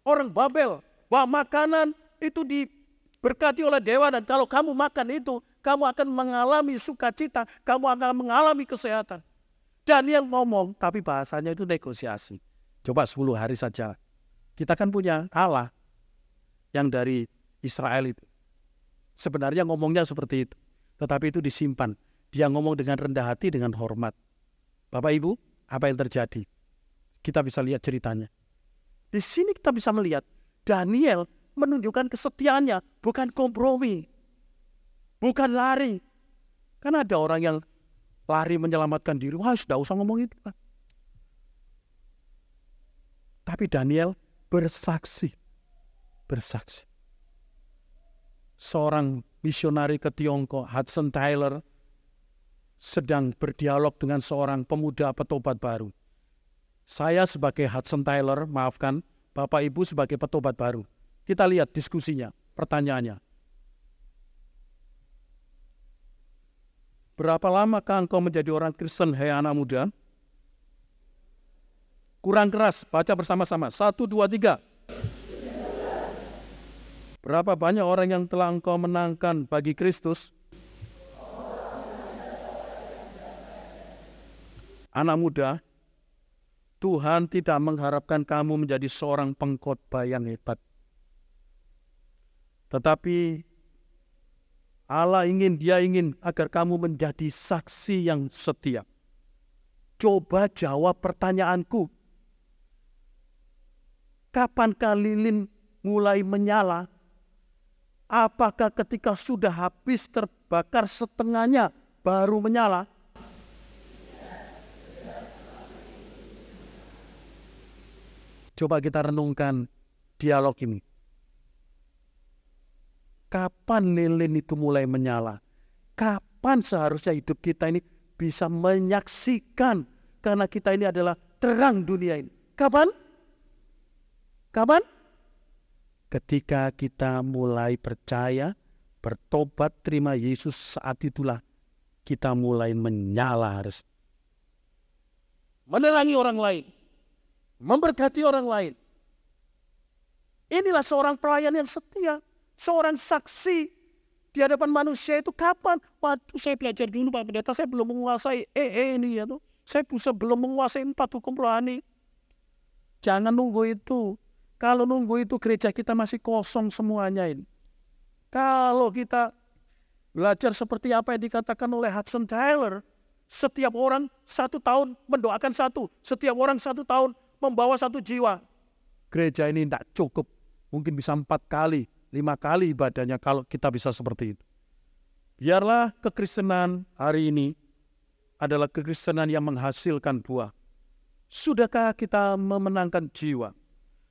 orang Babel bahwa makanan itu diberkati oleh dewa dan kalau kamu makan itu, kamu akan mengalami sukacita, kamu akan mengalami kesehatan. Daniel ngomong, tapi bahasanya itu negosiasi. Coba 10 hari saja. Kita kan punya Allah yang dari Israel itu. Sebenarnya ngomongnya seperti itu. Tetapi itu disimpan. Dia ngomong dengan rendah hati, dengan hormat. Bapak Ibu, apa yang terjadi? Kita bisa lihat ceritanya. Di sini kita bisa melihat Daniel menunjukkan kesetiaannya, bukan kompromi. Bukan lari. Karena ada orang yang lari menyelamatkan diri. Wah, sudah usah ngomong itu. Tapi Daniel bersaksi. Bersaksi. Seorang misionari ke Tiongkok, Hudson Taylor, sedang berdialog dengan seorang pemuda petobat baru. Saya sebagai Hudson Taylor, maafkan, Bapak Ibu sebagai petobat baru. Kita lihat diskusinya, pertanyaannya. Berapa lamakah engkau menjadi orang Kristen, hai anak muda? Kurang keras, baca bersama-sama. 1, 2, 3. Berapa banyak orang yang telah engkau menangkan bagi Kristus? Anak muda, Tuhan tidak mengharapkan kamu menjadi seorang pengkhotbah yang hebat. Tetapi Dia ingin agar kamu menjadi saksi yang setia. Coba jawab pertanyaanku. Kapankah lilin mulai menyala? Apakah ketika sudah habis terbakar setengahnya baru menyala? Coba kita renungkan dialog ini. Kapan lilin itu mulai menyala? Kapan seharusnya hidup kita ini bisa menyaksikan, karena kita ini adalah terang dunia ini? Kapan? Kapan? Ketika kita mulai percaya, bertobat, terima Yesus, saat itulah kita mulai menyala harus. Menerangi orang lain, memberkati orang lain. Inilah seorang pelayan yang setia, seorang saksi di hadapan manusia itu. Kapan? Waduh, saya belajar dulu Pak Pendeta, saya belum menguasai ini ya tuh. Saya belum menguasai 4 hukum rohani. Jangan nunggu itu. Kalau nunggu itu gereja kita masih kosong semuanya ini. Kalau kita belajar seperti apa yang dikatakan oleh Hudson Taylor, setiap orang 1 tahun mendoakan 1, setiap orang 1 tahun membawa 1 jiwa. Gereja ini tidak cukup, mungkin bisa 4 kali, 5 kali ibadahnya kalau kita bisa seperti itu. Biarlah kekristenan hari ini adalah kekristenan yang menghasilkan buah. Sudahkah kita memenangkan jiwa?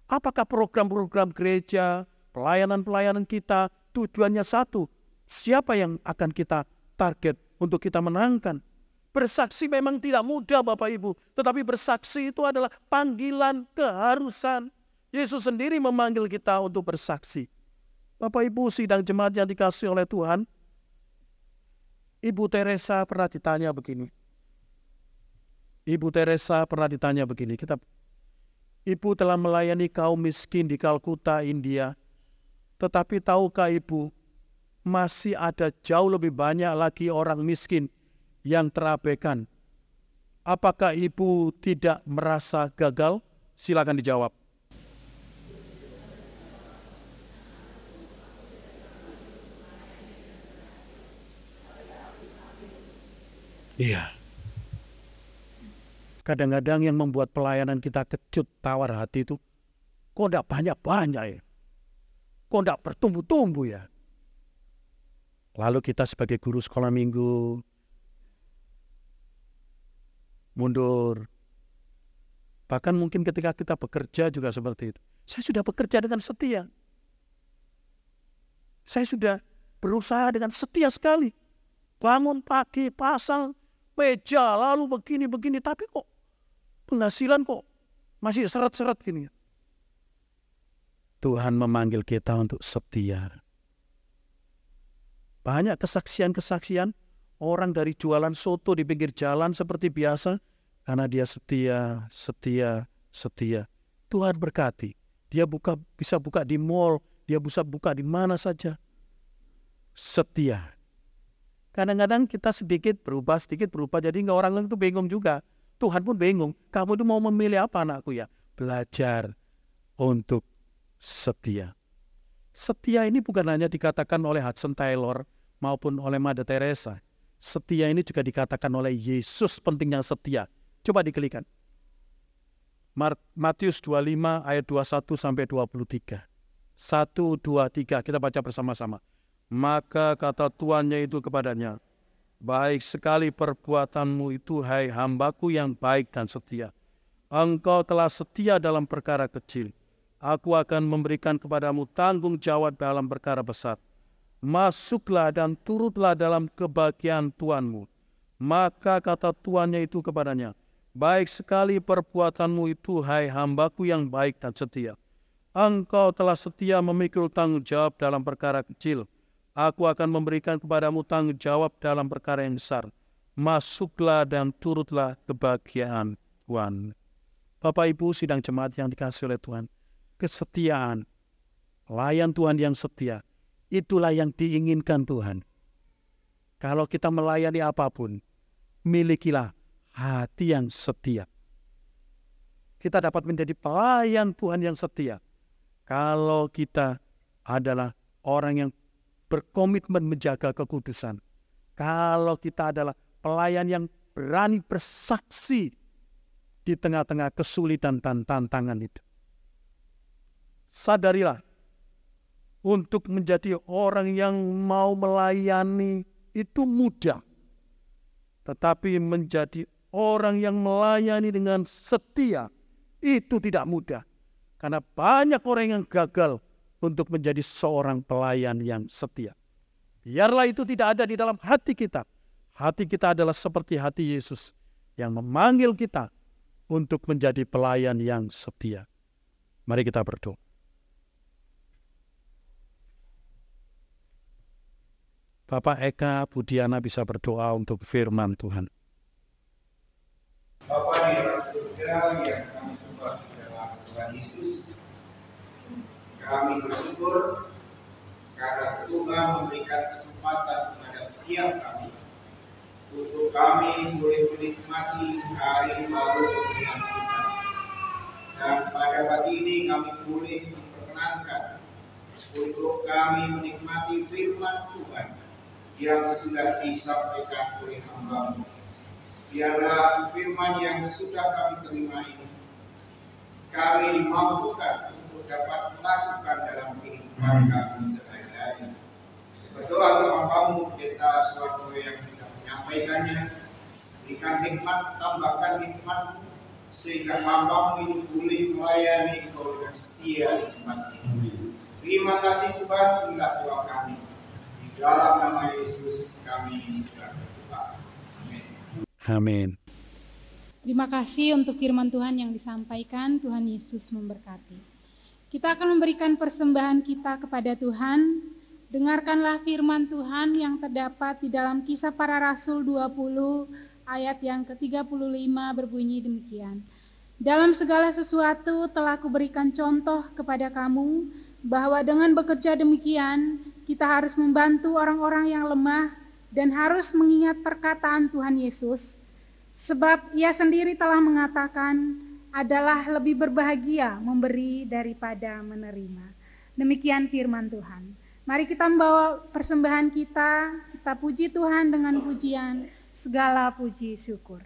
Apakah program-program gereja, pelayanan-pelayanan kita tujuannya satu? Siapa yang akan kita target untuk kita menangkan? Bersaksi memang tidak mudah Bapak Ibu, tetapi bersaksi itu adalah panggilan, keharusan. Yesus sendiri memanggil kita untuk bersaksi. Bapak Ibu sidang jemaat yang dikasihi oleh Tuhan, Ibu Teresa pernah ditanya begini. Ibu telah melayani kaum miskin di Kalkuta, India. Tetapi tahukah Ibu, masih ada jauh lebih banyak lagi orang miskin yang terabaikan. Apakah Ibu tidak merasa gagal? Silakan dijawab. Iya. Kadang-kadang yang membuat pelayanan kita kecut, tawar hati itu, kok tidak banyak-banyak ya? Kok tidak bertumbuh-tumbuh ya? Lalu kita sebagai guru sekolah minggu, mundur. Bahkan mungkin ketika kita bekerja juga seperti itu. Saya sudah bekerja dengan setia. Saya sudah berusaha dengan setia sekali. Bangun pagi, pasang meja, lalu begini-begini, tapi kok penghasilan kok masih seret-seret gini. Tuhan memanggil kita untuk setia. Banyak kesaksian-kesaksian orang dari jualan soto di pinggir jalan seperti biasa, karena dia setia. Tuhan berkati. Dia bisa buka di mall, dia bisa buka di mana saja. Setia. Kadang-kadang kita sedikit berubah, jadi orang lain itu bingung juga. Tuhan pun bingung, kamu itu mau memilih apa anakku ya? Belajar untuk setia. Setia ini bukan hanya dikatakan oleh Hudson Taylor maupun oleh Mother Teresa. Setia ini juga dikatakan oleh Yesus, pentingnya setia. Coba dikelikan. Matius 25 ayat 21 sampai 23. 1, 2, 3, kita baca bersama-sama. Maka kata tuannya itu kepadanya, baik sekali perbuatanmu itu, hai hambaku yang baik dan setia. Engkau telah setia dalam perkara kecil. Aku akan memberikan kepadamu tanggung jawab dalam perkara besar. Masuklah dan turutlah dalam kebahagiaan tuanmu. Maka kata tuannya itu kepadanya, baik sekali perbuatanmu itu, hai hambaku yang baik dan setia. Engkau telah setia memikul tanggung jawab dalam perkara kecil. Aku akan memberikan kepadamu tanggung jawab dalam perkara yang besar. Masuklah dan turutlah kebahagiaan Tuhan. Bapak Ibu sidang jemaat yang dikasihi oleh Tuhan, kesetiaan, pelayan Tuhan yang setia, itulah yang diinginkan Tuhan. Kalau kita melayani apapun, milikilah hati yang setia. Kita dapat menjadi pelayan Tuhan yang setia kalau kita adalah orang yang berkomitmen menjaga kekudusan. Kalau kita adalah pelayan yang berani bersaksi di tengah-tengah kesulitan dan tantangan itu. Sadarilah, untuk menjadi orang yang mau melayani itu mudah. Tetapi menjadi orang yang melayani dengan setia itu tidak mudah. Karena banyak orang yang gagal untuk menjadi seorang pelayan yang setia. Biarlah itu tidak ada di dalam hati kita. Hati kita adalah seperti hati Yesus yang memanggil kita untuk menjadi pelayan yang setia. Mari kita berdoa. Bapak Eka Budiana bisa berdoa untuk firman Tuhan. Bapa di dalam surga yang kami sembah di dalam Tuhan Yesus, kami bersyukur karena Tuhan memberikan kesempatan kepada setiap kami untuk kami boleh menikmati hari baru pemberian Tuhan. Dan pada pagi ini kami boleh diperkenankan untuk kami menikmati firman Tuhan yang sudah disampaikan oleh hamba-Mu. Biarlah firman yang sudah kami terima ini kami dimampukan untuk dapat melakukan dalam kehidupan kami sehari-hari. Berdoa untuk hamba-Mu Pendeta Suwarto yang sudah menyampaikannya, berikan hikmat, tambahkan hikmat, sehingga hamba-Mu ini boleh melayani Engkau dengan setia di tempat ini. Terima kasih Tuhan, inilah doa kami. Di dalam nama Yesus kami sudah berdoa. Amin. Amin. Terima kasih untuk firman Tuhan yang disampaikan. Tuhan Yesus memberkati. Kita akan memberikan persembahan kita kepada Tuhan. Dengarkanlah firman Tuhan yang terdapat di dalam Kisah Para Rasul 20 ayat yang ke-35 berbunyi demikian. Dalam segala sesuatu telah kuberikan contoh kepada kamu, bahwa dengan bekerja demikian, kita harus membantu orang-orang yang lemah dan harus mengingat perkataan Tuhan Yesus, sebab Ia sendiri telah mengatakan adalah lebih berbahagia memberi daripada menerima. Demikian firman Tuhan. Mari kita membawa persembahan kita puji Tuhan dengan pujian, segala puji syukur.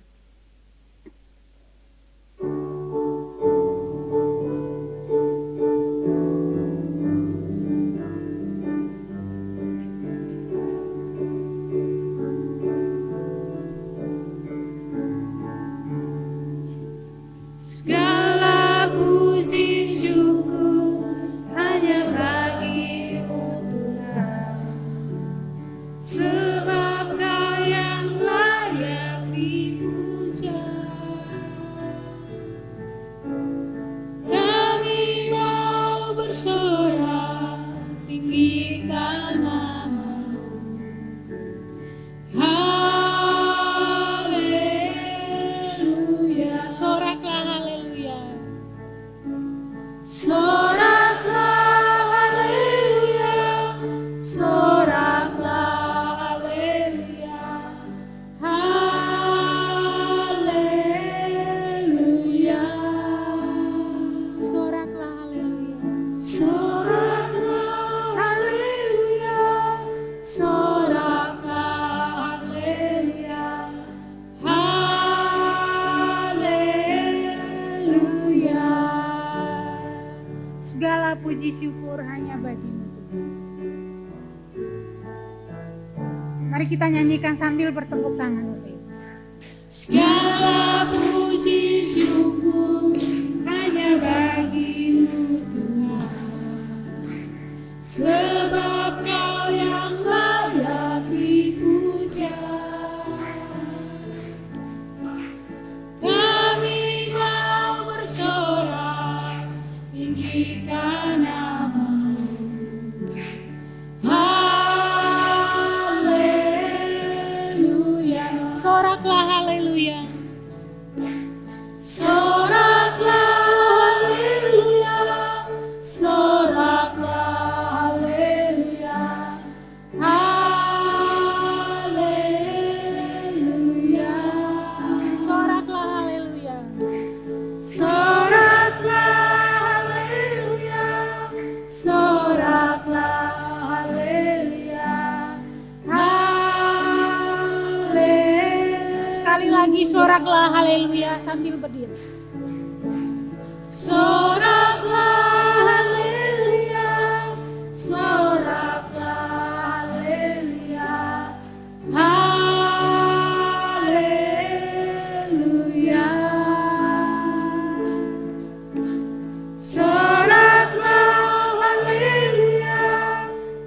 Segala puji syukur hanya bagi-Mu Tuhan. Mari kita nyanyikan sambil bertepuk tangan. Segala puji syukur hanya bagi-Mu Tuhan, sebab Kau yang layak dipuja. Kami mau bersorak tinggikan nama-Mu. Haleluya. Soraklah haleluya. Soraklah haleluya. Soraklah haleluya. Haleluya. Soraklah lagi, soraklah haleluya sambil berdiri. Soraklah haleluya, soraklah haleluya, haleluya. Soraklah haleluya,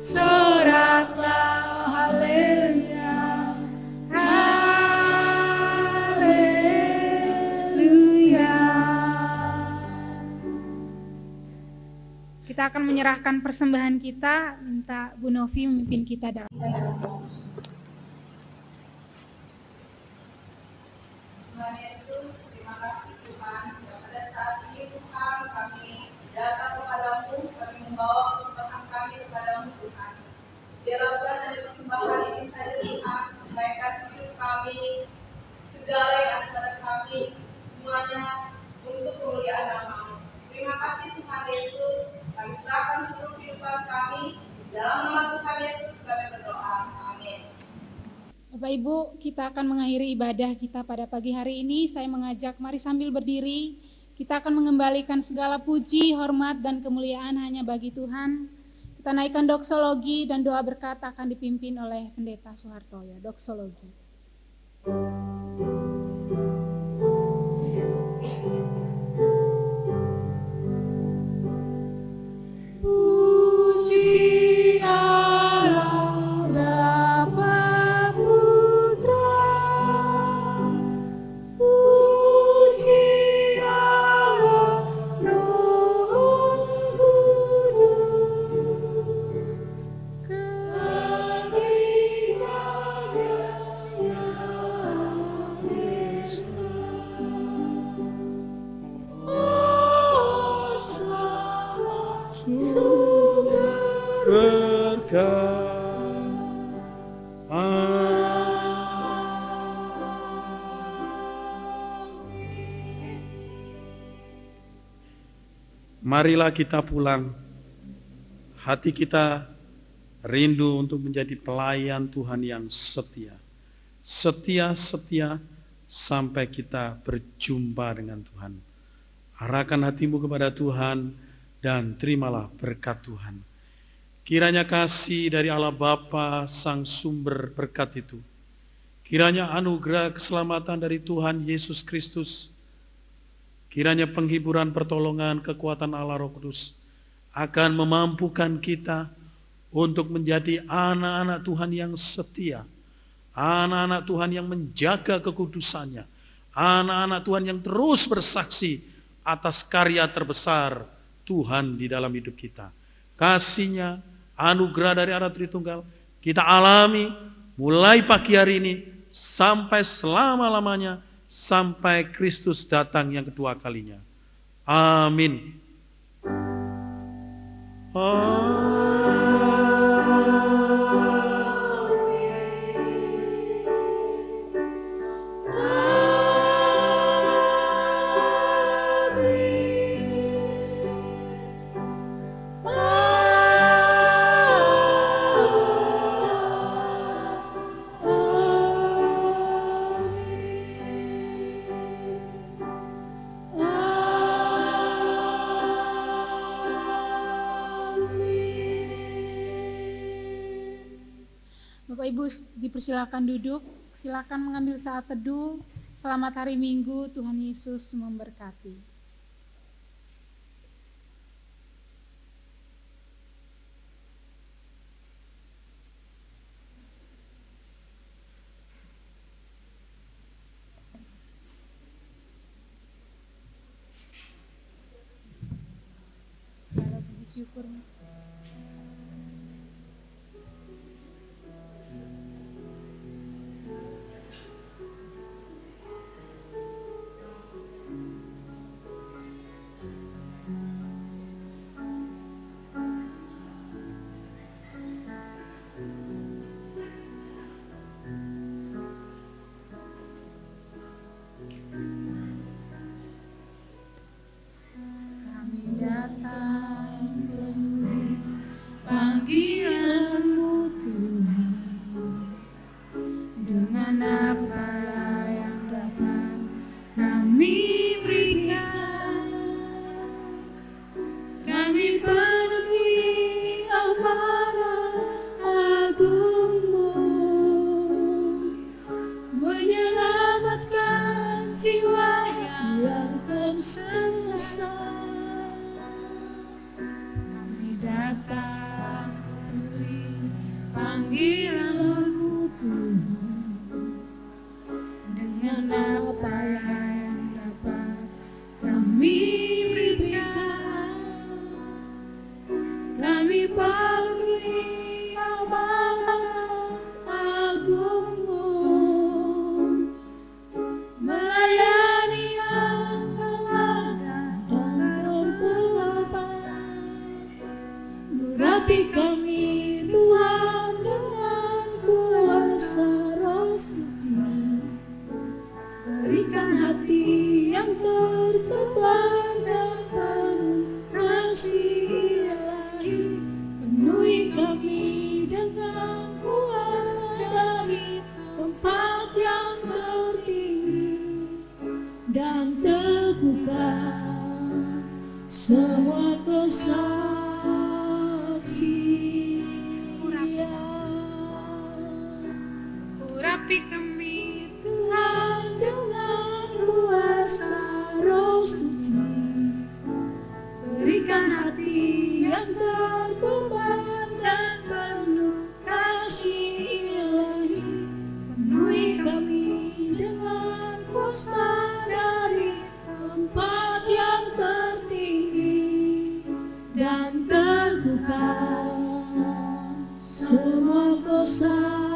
soraklah haleluya, haleluya. Kita akan menyerahkan persembahan kita, minta Bu Novi memimpin kita dalam Tuhan Yesus, terima kasih Tuhan. Pada saat ini Tuhan, kami datang kepadamu, kami membawa persembahan kami kepadamu Tuhan. Biarlah Tuhan dari persembahan ini saja Tuhan, kebaikan hidup kami, segala yang ada pada kami, semuanya untuk kemuliaan nama-Mu. Terima kasih Tuhan Yesus, kami serahkan seluruh kehidupan kami, di dalam nama Tuhan Yesus kami berdoa. Amin. Bapak Ibu, kita akan mengakhiri ibadah kita pada pagi hari ini. Saya mengajak mari sambil berdiri, kita akan mengembalikan segala puji, hormat, dan kemuliaan hanya bagi Tuhan. Kita naikkan doksologi dan doa berkat akan dipimpin oleh Pendeta Soehartoyo. Doksologi. Puji Allah Bapa Putra, puji Allah Roh Kudus, ketiganya yang esa. Oh, selamat Marilah kita pulang. Hati kita rindu untuk menjadi pelayan Tuhan yang setia. Setia sampai kita berjumpa dengan Tuhan. Arahkan hatimu kepada Tuhan dan terimalah berkat Tuhan. Kiranya kasih dari Allah Bapa, Sang Sumber berkat itu. Kiranya anugerah keselamatan dari Tuhan Yesus Kristus. Kiranya penghiburan, pertolongan, kekuatan Allah Roh Kudus akan memampukan kita untuk menjadi anak-anak Tuhan yang setia. Anak-anak Tuhan yang menjaga kekudusannya. Anak-anak Tuhan yang terus bersaksi atas karya terbesar Tuhan di dalam hidup kita. Kasih-Nya, anugerah dari Allah Tritunggal kita alami mulai pagi hari ini sampai selama-lamanya, sampai Kristus datang yang kedua kalinya. Amin. Bapak Ibu dipersilakan duduk, silakan mengambil saat teduh. Selamat hari Minggu, Tuhan Yesus memberkati. Syukur. Kami datang menyembah Panggilanmu Tuhan, dengan apa yang dapat kami berikan, kami bangkit amanat agungmu, melayani yang ada dan terpelapan, merapi kami Tuhan dengan kuasa Roh Suci, berikan hati yang terbeban dan penuh kasih ilahi, penuhi kami dengan kuasa dari tempat yang tertinggi, dan teguhkan semua kesaksian. Urapi kami Tuhan dengan kuasa Roh Suci, berikan hati yang terbeban dan penuh kasih ilahi, penuhi kami dengan kuasa dari tempat yang tertinggi, dan teguhkan semua kesaksian.